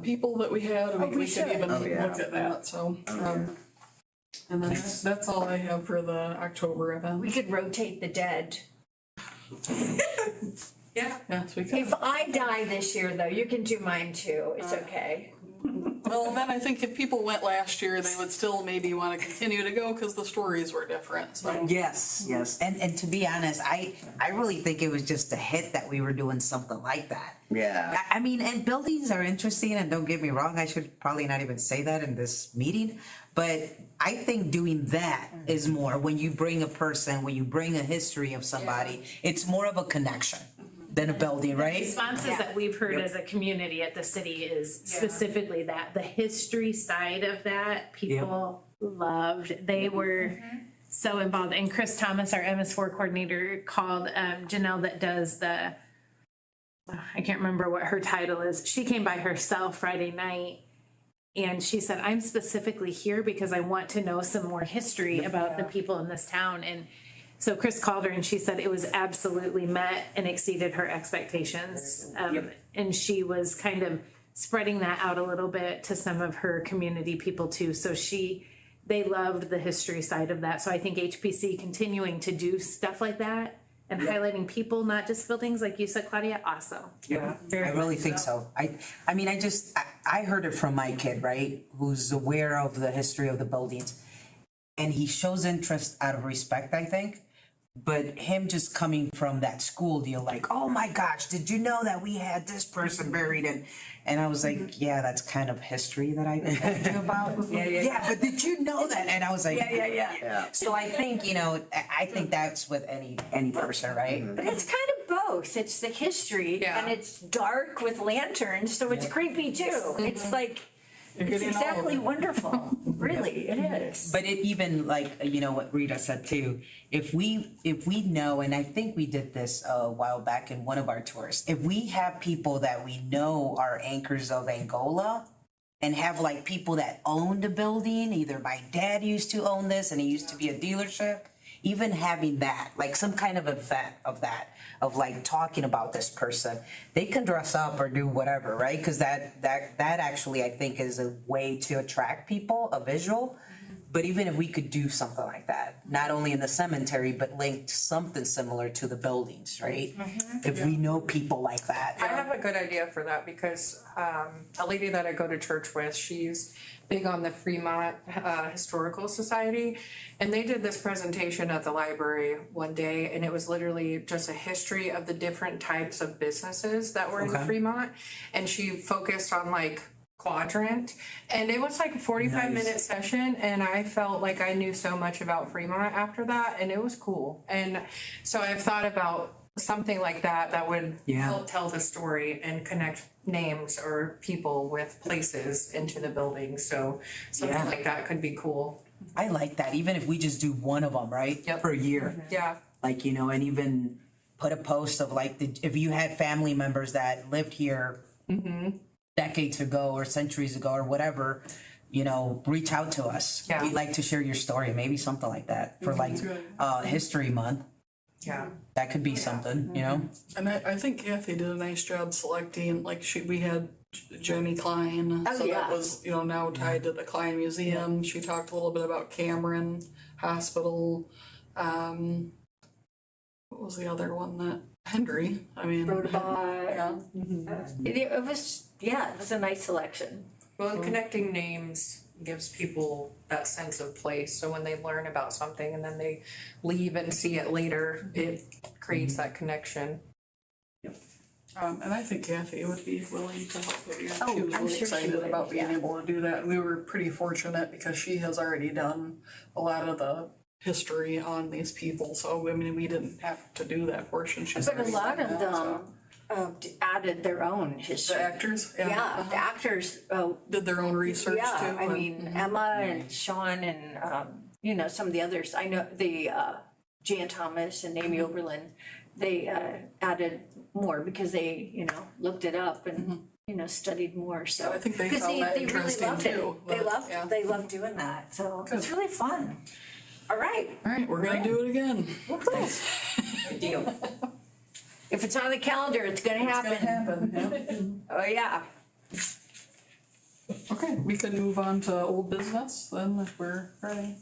Speaker 4: people that we had.
Speaker 5: Oh, we
Speaker 4: We could
Speaker 5: should.
Speaker 4: even
Speaker 1: Oh, yeah.
Speaker 4: look at that, so. And then that's all I have for the October event.
Speaker 5: We could rotate the dead.
Speaker 7: Yeah.
Speaker 4: Yes, we could.
Speaker 5: If I die this year, though, you can do mine too. It's okay.
Speaker 4: Well, then I think if people went last year, they would still maybe want to continue to go because the stories were different, so.
Speaker 2: Yes, yes. And to be honest, I really think it was just a hit that we were doing something like that.
Speaker 1: Yeah.
Speaker 2: I mean, and buildings are interesting, and don't get me wrong, I should probably not even say that in this meeting, but I think doing that is more, when you bring a person, when you bring a history of somebody, it's more of a connection than a building, right?
Speaker 8: Responses that we've heard as a community at the city is specifically that, the history side of that, people loved. They were so involved. And Chris Thomas, our MS4 coordinator, called Janelle that does the, I can't remember what her title is. She came by herself Friday night and she said, I'm specifically here because I want to know some more history about the people in this town. And so Chris called her and she said it was absolutely met and exceeded her expectations. And she was kind of spreading that out a little bit to some of her community people too. So they loved the history side of that. So I think HPC continuing to do stuff like that and highlighting people, not just buildings, like you said, Claudia, awesome.
Speaker 2: Yeah, I really think so. I mean, I heard it from my kid, right, who's aware of the history of the buildings. And he shows interest out of respect, I think. But him just coming from that school deal, like, oh my gosh, did you know that we had this person buried in? And I was like, yeah, that's kind of history that I told you about. Yeah, but did you know that? And I was like,
Speaker 1: Yeah.
Speaker 2: So I think, I think that's with any person, right?
Speaker 5: But it's kind of both. It's the history and it's dark with lanterns, so it's creepy too. It's like, it's exactly wonderful. Really, it is.
Speaker 2: But it even like, what Rita said too, if we know, and I think we did this a while back in one of our tours, if we have people that we know are anchors of Angola and have like people that own the building, either my dad used to own this and he used to be a dealership, even having that, like some kind of event of like talking about this person, they can dress up or do whatever, right? Because that actually I think is a way to attract people, a visual. But even if we could do something like that, not only in the cemetery, but linked something similar to the buildings, right? If we know people like that.
Speaker 7: I have a good idea for that because a lady that I go to church with, she's big on the Fremont Historical Society, and they did this presentation at the library one day, and it was literally just a history of the different types of businesses that were in Fremont, and she focused on like quadrant, and it was like a 45-minute session, and I felt like I knew so much about Fremont after that, and it was cool. And so I've thought about something like that would help tell the story and connect names or people with places into the building. So something like that could be cool.
Speaker 2: I like that, even if we just do one of them, right? Per year.
Speaker 7: Yeah.
Speaker 2: Like, and even put a post of like, if you had family members that lived here decades ago or centuries ago or whatever, reach out to us.
Speaker 7: Yeah.
Speaker 2: We'd like to share your story, maybe something like that for like History Month.
Speaker 7: Yeah.
Speaker 2: That could be something,
Speaker 4: And I think Kathy did a nice job selecting, like we had Jenny Klein.
Speaker 5: Oh,
Speaker 4: so
Speaker 5: yeah.
Speaker 4: that was, now tied to the Klein Museum. She talked a little bit about Cameron Hospital. What was the other one that Henry? I mean,
Speaker 5: Wrote about.
Speaker 4: yeah.
Speaker 5: It was a nice selection.
Speaker 7: Well, and connecting names gives people that sense of place. So when they learn about something and then they leave and see it later, it creates that connection.
Speaker 4: And I think Kathy would be willing to help with you.
Speaker 5: Oh,
Speaker 4: She was
Speaker 5: I'm
Speaker 4: really
Speaker 5: sure she
Speaker 4: excited
Speaker 5: would,
Speaker 4: about being
Speaker 5: yeah.
Speaker 4: able to do that. And we were pretty fortunate because she has already done a lot of the history on these people. So, I mean, we didn't have to do that portion. She's
Speaker 5: But a
Speaker 4: already
Speaker 5: lot
Speaker 4: done
Speaker 5: of
Speaker 4: that,
Speaker 5: them added their own
Speaker 4: so.
Speaker 5: history.
Speaker 4: The actors,
Speaker 5: Yeah, the actors.
Speaker 4: did their own research too.
Speaker 5: Yeah, I
Speaker 4: and-
Speaker 5: mean Emma and Sean and some of the others. I know the Jan Thomas and Amy Oberlin. They added more because they looked it up and studied more. So
Speaker 4: I think they
Speaker 5: 'cause
Speaker 4: found that
Speaker 5: they really
Speaker 4: interesting
Speaker 5: loved
Speaker 4: too,
Speaker 5: it. They
Speaker 4: but,
Speaker 5: loved
Speaker 4: yeah.
Speaker 5: they loved doing that. So it's really fun. All right.
Speaker 4: All right, we're gonna do it again.
Speaker 5: Good deal. If it's on the calendar, it's gonna happen.
Speaker 4: It's gonna happen. Yeah.
Speaker 5: Oh yeah.
Speaker 4: Okay, we can move on to old business then if we're ready.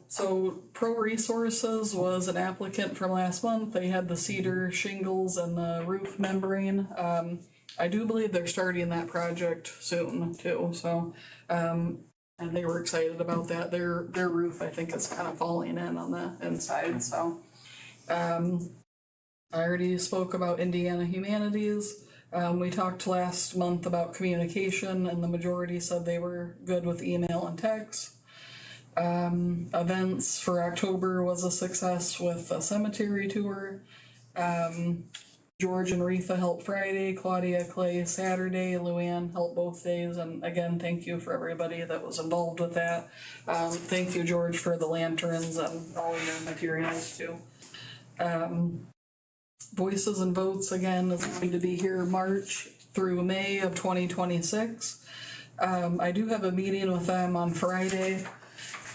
Speaker 4: So Pro Resources was an applicant from last month. They had the cedar shingles and the roof membrane. I do believe they're starting that project soon too, so, and they were excited about that. Their roof, I think, is kind of falling in on the inside, so. I already spoke about Indiana Humanities. We talked last month about communication and the majority said they were good with email and text. Events for October was a success with a cemetery tour. George and Retha helped Friday, Claudia Clay Saturday, Luann helped both days, and again, thank you for everybody that was involved with that. Thank you, George, for the lanterns and all of your materials too. Voices and Votes again is going to be here March through May of 2026. I do have a meeting with them on Friday.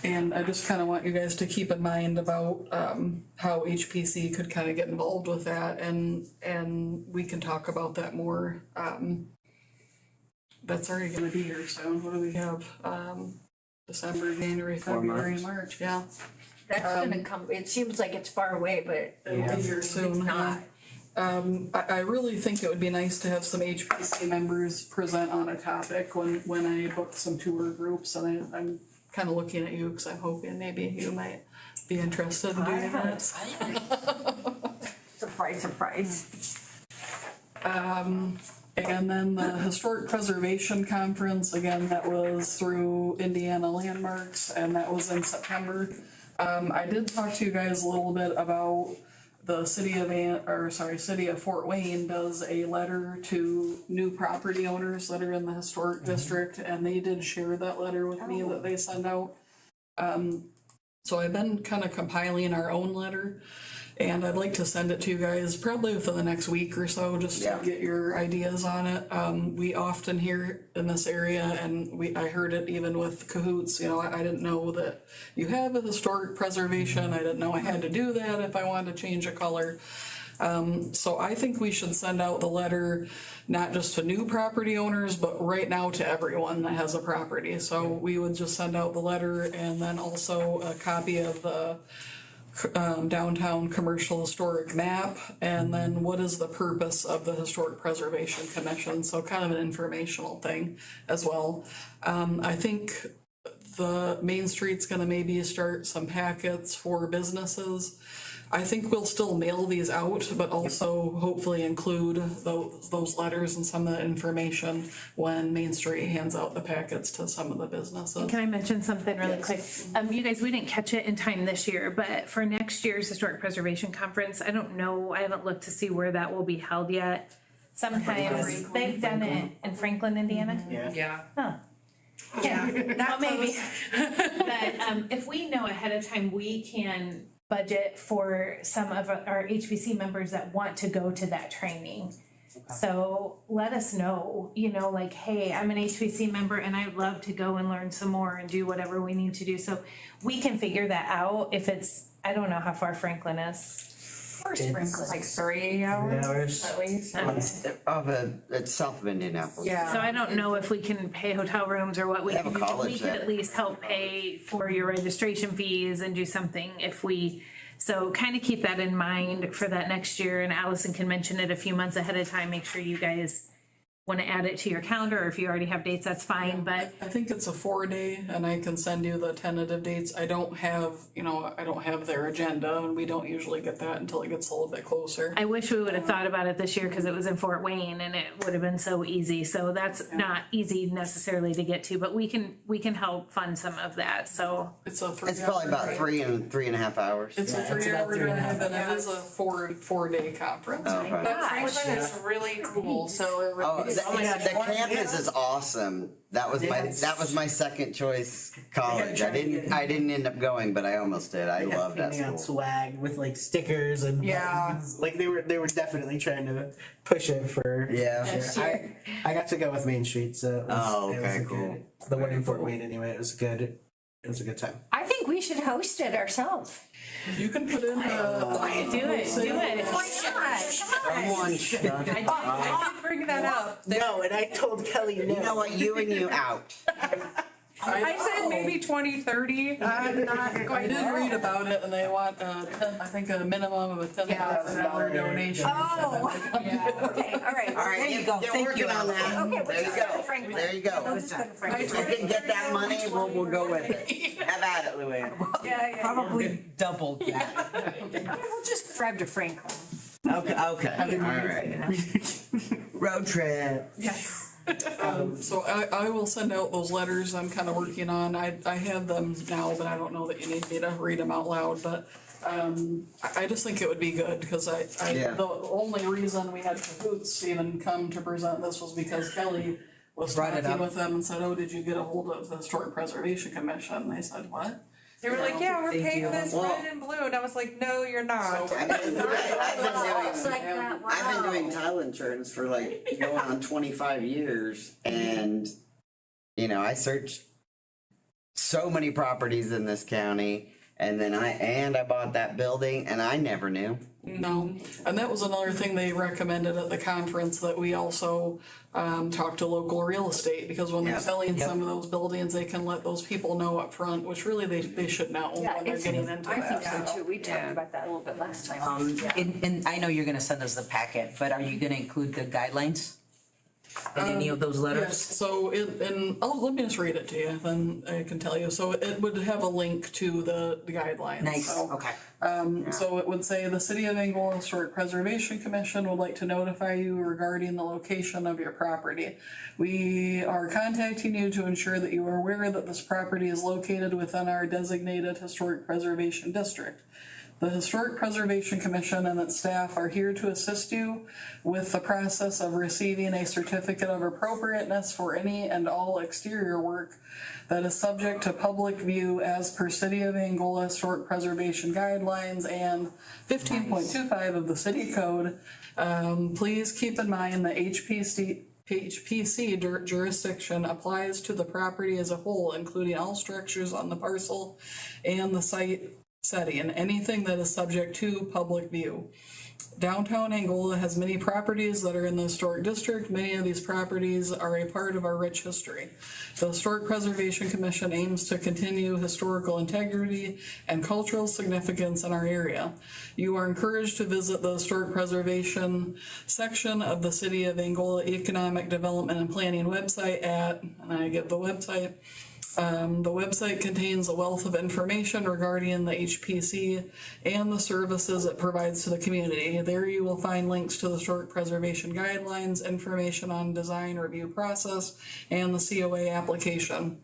Speaker 4: And I just kind of want you guys to keep in mind about how HPC could kind of get involved with that, and we can talk about that more. That's already going to be here soon. What do we have? December, January, February, March. Yeah,
Speaker 5: That's gonna come, it seems like it's far away, but
Speaker 4: it'll be here soon.
Speaker 5: it's not.
Speaker 4: I really think it would be nice to have some HPC members present on a topic when I book some tour groups, and I'm kind of looking at you because I'm hoping maybe you might be interested in doing that.
Speaker 5: Surprise, surprise.
Speaker 4: And then the Historic Preservation Conference, again, that was through Indiana Landmarks, and that was in September. I did talk to you guys a little bit about the city of Fort Wayne does a letter to new property owners that are in the historic district, and they did share that letter with me that they send out. So I've been kind of compiling our own letter, and I'd like to send it to you guys probably within the next week or so, just to get your ideas on it. We often hear in this area, and I heard it even with Cahoots, you know, I didn't know that you have a historic preservation. I didn't know I had to do that if I wanted to change a color. So I think we should send out the letter not just to new property owners, but right now to everyone that has a property. So we would just send out the letter and then also a copy of the downtown commercial historic map, and then what is the purpose of the Historic Preservation Commission, so kind of an informational thing as well. I think the Main Street's gonna maybe start some packets for businesses. I think we'll still mail these out, but also hopefully include those letters and some of the information when Main Street hands out the packets to some of the businesses.
Speaker 8: Can I mention something really quick? You guys, we didn't catch it in time this year, but for next year's Historic Preservation Conference, I don't know, I haven't looked to see where that will be held yet. Sometimes they've done it in Franklin, Indiana.
Speaker 7: Yeah.
Speaker 8: Huh. Yeah, well, maybe. But if we know ahead of time, we can budget for some of our HBC members that want to go to that training. So let us know, you know, like, hey, I'm an HBC member and I'd love to go and learn some more and do whatever we need to do. So we can figure that out if it's, I don't know how far Franklin is.
Speaker 7: It's like 3 hours at least.
Speaker 1: It's south of Indianapolis.
Speaker 7: Yeah.
Speaker 8: So I don't know if we can pay hotel rooms or what we
Speaker 1: They have
Speaker 8: can
Speaker 1: a
Speaker 8: do.
Speaker 1: college
Speaker 8: We could
Speaker 1: there.
Speaker 8: at least help pay for your registration fees and do something if we, so kind of keep that in mind for that next year. And Allison can mention it a few months ahead of time. Make sure you guys want to add it to your calendar, or if you already have dates, that's fine, but
Speaker 4: I think it's a 4-day, and I can send you the tentative dates. I don't have their agenda, and we don't usually get that until it gets a little bit closer.
Speaker 8: I wish we would have thought about it this year because it was in Fort Wayne and it would have been so easy. So that's not easy necessarily to get to, but we can help fund some of that. So
Speaker 4: It's a 3
Speaker 1: It's probably about 3.5 hours.
Speaker 4: It's a 3-hour drive, and it is a 4-day conference.
Speaker 1: Okay.
Speaker 7: But Franklin is really cool, so it would
Speaker 1: Oh,
Speaker 7: be
Speaker 1: the campus is awesome. That was my second choice college. I didn't end up going, but I almost did. I love that
Speaker 6: Handing out
Speaker 1: school.
Speaker 6: swag with like stickers and buttons. Like they were definitely trying to push it for.
Speaker 1: Yeah.
Speaker 6: I got to go with Main Street, so it was,
Speaker 1: okay,
Speaker 6: a
Speaker 1: cool.
Speaker 6: good, the one in Fort Wayne anyway. It was good. It was a good time.
Speaker 5: I think we should host it ourselves.
Speaker 4: You can put in
Speaker 8: Do it, do it.
Speaker 1: Someone shut
Speaker 8: I did bring that up.
Speaker 6: No, and I told Kelly no.
Speaker 1: You know what? You and you out.
Speaker 7: I said maybe 20, 30. I'm not
Speaker 4: I
Speaker 7: quite.
Speaker 4: did read about it, and they want I think a minimum of a $10,000 donation.
Speaker 5: Oh,
Speaker 7: Yeah.
Speaker 5: okay, all right.
Speaker 1: All right,
Speaker 2: There you go.
Speaker 1: They're
Speaker 2: Thank
Speaker 1: working
Speaker 2: you,
Speaker 1: on that.
Speaker 5: Okay, we'll
Speaker 1: There you
Speaker 5: just go to
Speaker 1: go.
Speaker 5: Franklin.
Speaker 1: There you
Speaker 5: We'll
Speaker 1: go.
Speaker 5: just go to
Speaker 1: If
Speaker 5: Franklin.
Speaker 1: we can get that money, we'll go with it. Have at it, Luann.
Speaker 5: Yeah.
Speaker 2: Probably doubled that.
Speaker 5: We'll just drive to Franklin.
Speaker 1: Okay, all right. Road trip.
Speaker 4: So I will send out those letters I'm kind of working on. I have them now, but I don't know that you need me to read them out loud, but I just think it would be good, because
Speaker 1: Yeah.
Speaker 4: the only reason we had Cahoots even come to present this was because Kelly was
Speaker 2: Brought it
Speaker 4: talking
Speaker 2: up.
Speaker 4: with them and said, oh, did you get a hold of the Historic Preservation Commission? And they said, what?
Speaker 7: They were like, yeah, we're
Speaker 2: Thank
Speaker 7: painting
Speaker 2: you.
Speaker 7: this
Speaker 1: Well-
Speaker 7: red and blue. And I was like, no, you're not.
Speaker 1: I've been
Speaker 5: It's
Speaker 1: doing,
Speaker 5: like that, wow.
Speaker 1: I've been doing title insurance for like going on 25 years, and you know, I searched so many properties in this county, and then I bought that building, and I never knew.
Speaker 4: No, and that was another thing they recommended at the conference, that we also talk to local real estate, because when they're
Speaker 1: Yep,
Speaker 4: selling
Speaker 2: yep.
Speaker 4: some of those buildings, they can let those people know up front, which really they should know
Speaker 5: Yeah,
Speaker 4: when they're
Speaker 5: it's,
Speaker 4: getting into
Speaker 5: I think
Speaker 4: that.
Speaker 5: so too. We talked about that a little bit last time.
Speaker 2: And I know you're gonna send us the packet, but are you gonna include the guidelines in any of those
Speaker 4: Yes,
Speaker 2: letters?
Speaker 4: so let me just read it to you, then I can tell you. So it would have a link to the guidelines.
Speaker 2: Nice,
Speaker 4: So,
Speaker 2: okay.
Speaker 4: So it would say, the City of Angola Historic Preservation Commission would like to notify you regarding the location of your property. We are contacting you to ensure that you are aware that this property is located within our designated historic preservation district. The Historic Preservation Commission and its staff are here to assist you with the process of receiving a certificate of appropriateness for any and all exterior work that is subject to public view as per City of Angola Historic Preservation Guidelines and 15.25 of the City Code. Please keep in mind the HPC jurisdiction applies to the property as a whole, including all structures on the parcel and the site setting, and anything that is subject to public view. Downtown Angola has many properties that are in the historic district. Many of these properties are a part of our rich history. The Historic Preservation Commission aims to continue historical integrity and cultural significance in our area. You are encouraged to visit the Historic Preservation section of the City of Angola Economic Development and Planning website at, and I give the website, the website contains a wealth of information regarding the HPC and the services it provides to the community. There you will find links to the historic preservation guidelines, information on design review process, and the COA application.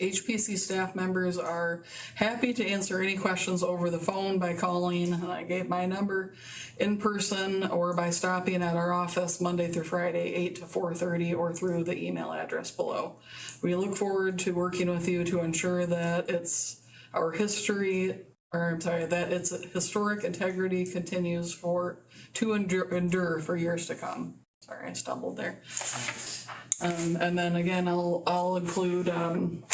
Speaker 4: HPC staff members are happy to answer any questions over the phone by calling, and I gave my number, in person, or by stopping at our office Monday through Friday, 8 to 4:30, or through the email address below. We look forward to working with you to ensure that its historic integrity continues to endure for years to come. Sorry, I stumbled there. And then again, I'll include, I'm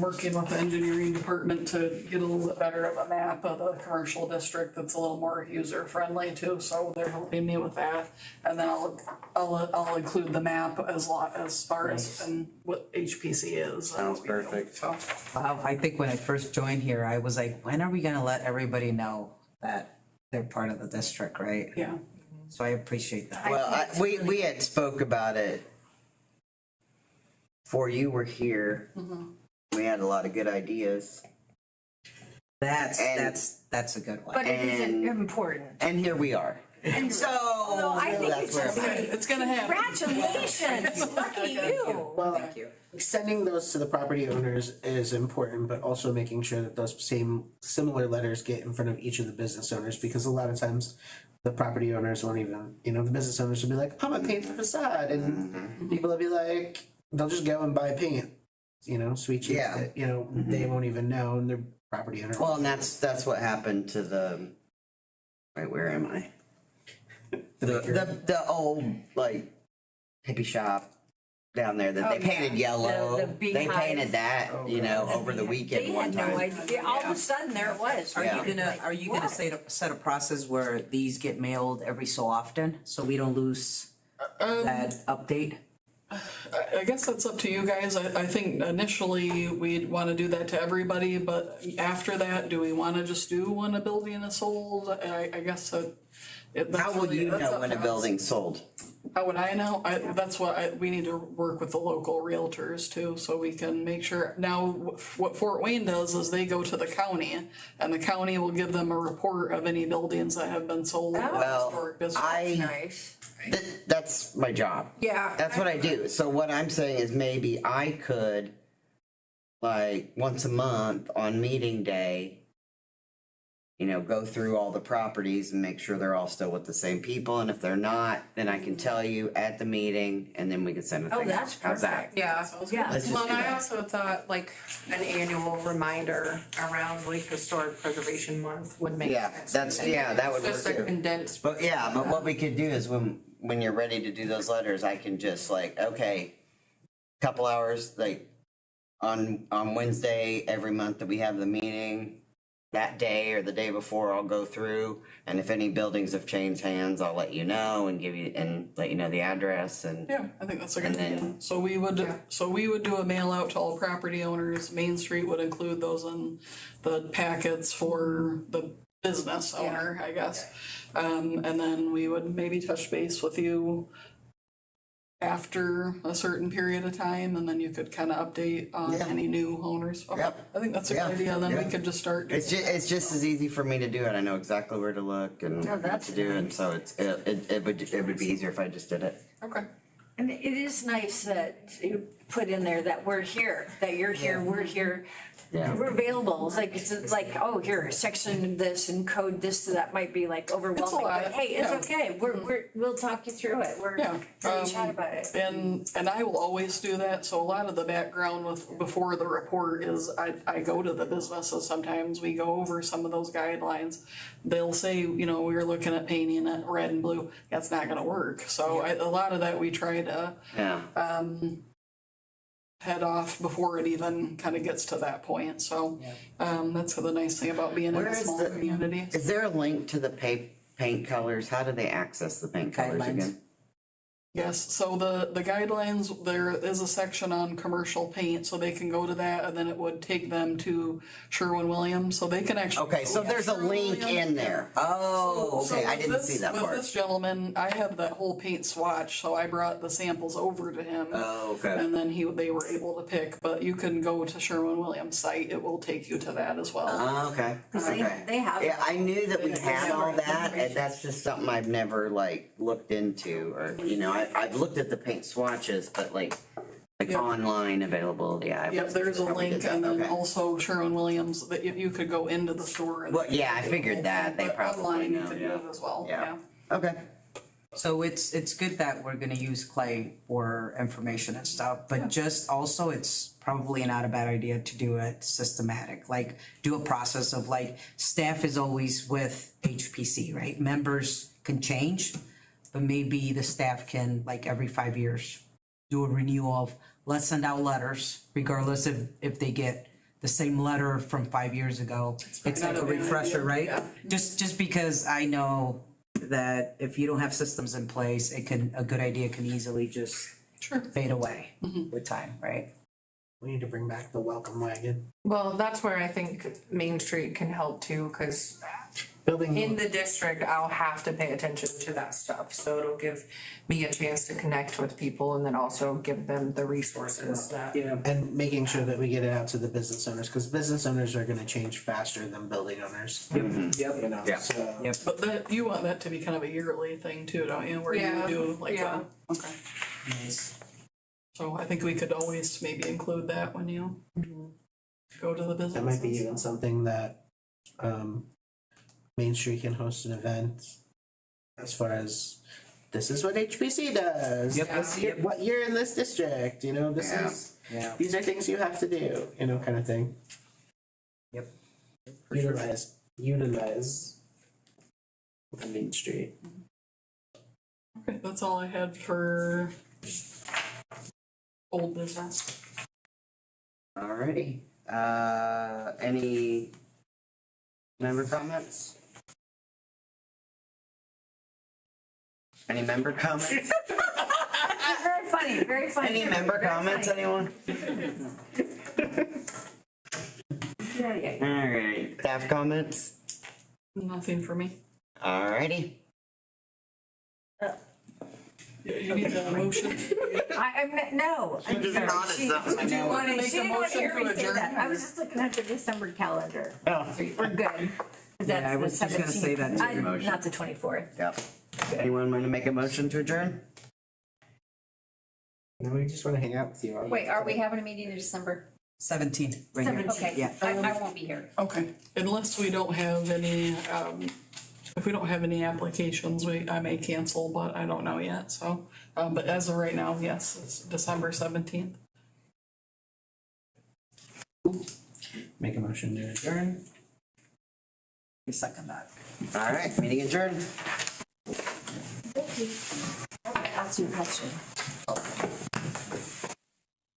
Speaker 4: working with the engineering department to get a little bit better of a map of the commercial district that's a little more user friendly too, so they're helping me with that. And then I'll include the map as far as and what HPC is.
Speaker 1: Sounds perfect.
Speaker 4: So,
Speaker 2: Wow, I think when I first joined here, I was like, when are we gonna let everybody know that they're part of the district, right?
Speaker 4: yeah.
Speaker 2: So I appreciate that.
Speaker 1: Well, we had spoke about it before you were here. We had a lot of good ideas,
Speaker 2: That's
Speaker 1: And-
Speaker 2: a good one.
Speaker 5: But it is
Speaker 1: And-
Speaker 5: important.
Speaker 1: and here we are. So
Speaker 5: Well, I think
Speaker 1: that's
Speaker 5: it's
Speaker 1: where
Speaker 5: just
Speaker 1: I'm at.
Speaker 4: It's gonna happen.
Speaker 5: Congratulations, lucky you.
Speaker 6: Well,
Speaker 2: Thank you.
Speaker 6: sending those to the property owners is important, but also making sure that those similar letters get in front of each of the business owners, because a lot of times the property owners won't even, the business owners will be like, I'm gonna paint the facade, and people will be like, they'll just go and buy paint, sweet cheeks
Speaker 1: Yeah.
Speaker 6: that, they won't even know, and their property owner.
Speaker 1: Well, and that's what happened to the. Wait, where am I? The old hippie shop down there that
Speaker 5: Oh,
Speaker 1: they painted
Speaker 5: yeah.
Speaker 1: yellow.
Speaker 5: The
Speaker 1: They
Speaker 5: beehive.
Speaker 1: painted that, over the
Speaker 5: They
Speaker 1: weekend one
Speaker 5: had no
Speaker 1: time.
Speaker 5: idea, all of a sudden there it was.
Speaker 2: Are
Speaker 1: Yeah.
Speaker 2: you gonna set a process where these get mailed every so often, so we don't lose that update?
Speaker 4: I guess that's up to you guys. I think initially we'd wanna do that to everybody, but after that, do we wanna just do when a building is sold? I guess that.
Speaker 1: How will you know when a building's sold?
Speaker 4: How would I know? That's what we need to work with the local realtors too, so we can make sure. Now, what Fort Wayne does is they go to the county, and the county will give them a report of any buildings that have been sold. in the
Speaker 1: Well,
Speaker 4: historic district.
Speaker 5: Nice.
Speaker 1: That's my job.
Speaker 5: Yeah.
Speaker 1: That's what I do. So what I'm saying is maybe I could, like, once a month on meeting day, go through all the properties and make sure they're all still with the same people. And if they're not, then I can tell you at the meeting and then we can send a
Speaker 5: Oh,
Speaker 1: thing.
Speaker 5: that's
Speaker 1: How's that?
Speaker 5: perfect.
Speaker 7: Yeah.
Speaker 5: Yeah.
Speaker 1: Let's just
Speaker 7: Well,
Speaker 1: do
Speaker 7: and I
Speaker 1: that.
Speaker 7: also thought like an annual reminder around like Historic Preservation Month would make
Speaker 1: Yeah,
Speaker 7: sense.
Speaker 1: that would work
Speaker 7: Just a
Speaker 1: too.
Speaker 7: condensed.
Speaker 1: But what we could do is when you're ready to do those letters, I can just okay, couple hours, like on Wednesday every month that we have the meeting, that day or the day before I'll go through, and if any buildings have changed hands, I'll let you know and let you know the address and.
Speaker 4: Yeah, I think that's a good
Speaker 1: And then-
Speaker 4: idea. So we would do a mail out to all property owners. Main Street would include those in the packets for the business owner, I guess. And then we would maybe touch base with you after a certain period of time, and then you could kind of update on
Speaker 1: Yeah.
Speaker 4: any new owners. Okay,
Speaker 1: Yep.
Speaker 4: I think that's a good
Speaker 1: Yeah.
Speaker 4: idea, and then we
Speaker 1: Yeah.
Speaker 4: could just start doing
Speaker 1: It's just as easy for me to do it. I know exactly where to look and
Speaker 5: Oh,
Speaker 1: what
Speaker 5: that's
Speaker 1: to do, and so it would be easier if I just did it.
Speaker 4: Okay.
Speaker 5: And it is nice that you put in there that we're here, that you're here, we're here.
Speaker 1: Yeah.
Speaker 5: We're available. It's like, oh, here, section this and code this, so that might be like overwhelming,
Speaker 4: lot,
Speaker 5: but hey, it's
Speaker 4: yeah.
Speaker 5: okay. We'll talk you through it. We're
Speaker 4: Yeah,
Speaker 5: gonna chat about it.
Speaker 4: And I will always do that, so a lot of the background before the report is I go to the businesses sometimes, we go over some of those guidelines. They'll say, we were looking at painting it red and blue, that's not gonna work, so a lot of that we try to
Speaker 1: Yeah.
Speaker 4: head off before it even kind of gets to that point, so that's the nice thing about being in
Speaker 1: Where
Speaker 4: a
Speaker 1: is
Speaker 4: small
Speaker 1: the-
Speaker 4: community.
Speaker 1: Is there a link to the paint colors? How do they access the paint colors
Speaker 2: Guidelines.
Speaker 1: again?
Speaker 4: Yes, so the guidelines, there is a section on commercial paint, so they can go to that, and then it would take them to Sherwin-Williams, so they can actually.
Speaker 1: Okay, so
Speaker 4: go to
Speaker 1: there's a link
Speaker 4: Sherwin-Williams.
Speaker 1: in there. Oh,
Speaker 4: So
Speaker 1: okay, I
Speaker 4: with
Speaker 1: didn't
Speaker 4: this-
Speaker 1: see that
Speaker 4: With
Speaker 1: part.
Speaker 4: this gentleman, I had that whole paint swatch, so I brought the samples over to him.
Speaker 1: Oh, okay.
Speaker 4: And then they were able to pick, but you can go to Sherwin-Williams site, it will take you to that as well.
Speaker 1: Oh, okay.
Speaker 5: 'Cause
Speaker 1: Okay.
Speaker 5: they have.
Speaker 1: Yeah, I knew that we
Speaker 5: Yeah.
Speaker 1: had all that, and that's just something I've never looked into, or I've looked at the paint swatches, but
Speaker 4: Yeah.
Speaker 1: online availability. I
Speaker 4: Yep, there's a
Speaker 1: probably did
Speaker 4: link,
Speaker 1: that.
Speaker 4: and then
Speaker 1: Okay.
Speaker 4: also Sherwin-Williams, that you could go into the store. and-
Speaker 1: Well, yeah, I figured that. They
Speaker 4: But
Speaker 1: probably
Speaker 4: online you
Speaker 1: know,
Speaker 4: could
Speaker 1: yeah.
Speaker 4: do it as well,
Speaker 1: Yeah.
Speaker 4: yeah.
Speaker 1: Okay.
Speaker 2: So it's good that we're gonna use Clay for information and stuff, but just also it's probably not a bad idea to do it systematic, do a process of staff is always with HPC, right? Members can change, but maybe the staff can every 5 years do a renewal of, let's send out letters, regardless if they get the same letter from 5 years ago. It's like
Speaker 4: not
Speaker 2: a
Speaker 4: a bad
Speaker 2: refresher,
Speaker 4: idea,
Speaker 2: right?
Speaker 4: yeah.
Speaker 2: Just because I know that if you don't have systems in place, a good idea can easily just
Speaker 4: Sure.
Speaker 2: fade away with time, right?
Speaker 6: We need to bring back the welcome wagon.
Speaker 7: Well, that's where I think Main Street can help too, cause
Speaker 6: Building.
Speaker 7: in the district, I'll have to pay attention to that stuff. So it'll give me a chance to connect with people and then also give them the resources that.
Speaker 2: Yeah.
Speaker 6: And making sure that we get it out to the business owners, because business owners are gonna change faster than building owners. You know,
Speaker 1: Yeah.
Speaker 6: so.
Speaker 2: Yep.
Speaker 4: But you want that to be kind of a yearly thing too, don't you, where
Speaker 7: Yeah,
Speaker 4: you do
Speaker 7: yeah.
Speaker 4: okay. So I think we could always maybe include that when you go to the business.
Speaker 6: That might be even something that, Main Street can host an event as far as, this is what HPC does.
Speaker 2: Yep.
Speaker 6: This year, what you're in this district, this
Speaker 1: Yeah.
Speaker 6: is,
Speaker 2: Yeah.
Speaker 6: these are things you have to do, kind of thing.
Speaker 2: Yep.
Speaker 6: Utilize the Main Street.
Speaker 4: Okay, that's all I had for old business.
Speaker 1: Alrighty. Any member comments? Any member comments?
Speaker 5: Very funny, very funny.
Speaker 1: Any member
Speaker 5: Very
Speaker 1: comments,
Speaker 5: funny.
Speaker 1: anyone?
Speaker 5: Yeah.
Speaker 1: Alright, staff comments?
Speaker 4: Nothing for me.
Speaker 1: Alrighty.
Speaker 4: You need a motion.
Speaker 5: I'm, no. I'm
Speaker 1: just
Speaker 5: sorry.
Speaker 1: nodded
Speaker 5: She-
Speaker 1: something.
Speaker 4: Do you want to make
Speaker 5: She
Speaker 4: a
Speaker 5: didn't want to
Speaker 4: motion
Speaker 5: hear
Speaker 4: to
Speaker 5: me say
Speaker 4: adjourn?
Speaker 5: that. I was just looking at the December calendar.
Speaker 1: Oh.
Speaker 5: We're good.
Speaker 2: Yeah, I was just gonna say that too.
Speaker 5: Not the 24th.
Speaker 1: Yep. Anyone want to make a motion to adjourn?
Speaker 6: No, we just wanna hang out with you.
Speaker 9: Wait, are we having a meeting in December?
Speaker 2: 17, right here.
Speaker 5: 17th.
Speaker 9: Okay,
Speaker 2: Yeah.
Speaker 9: I won't be here.
Speaker 4: Okay, unless we don't have any, if we don't have any applications, I may cancel, but I don't know yet, so. But as of right now, yes, it's December 17th.
Speaker 6: Make a motion to adjourn.
Speaker 2: We second that.
Speaker 1: Alright, meeting adjourned.
Speaker 5: Ask you a question.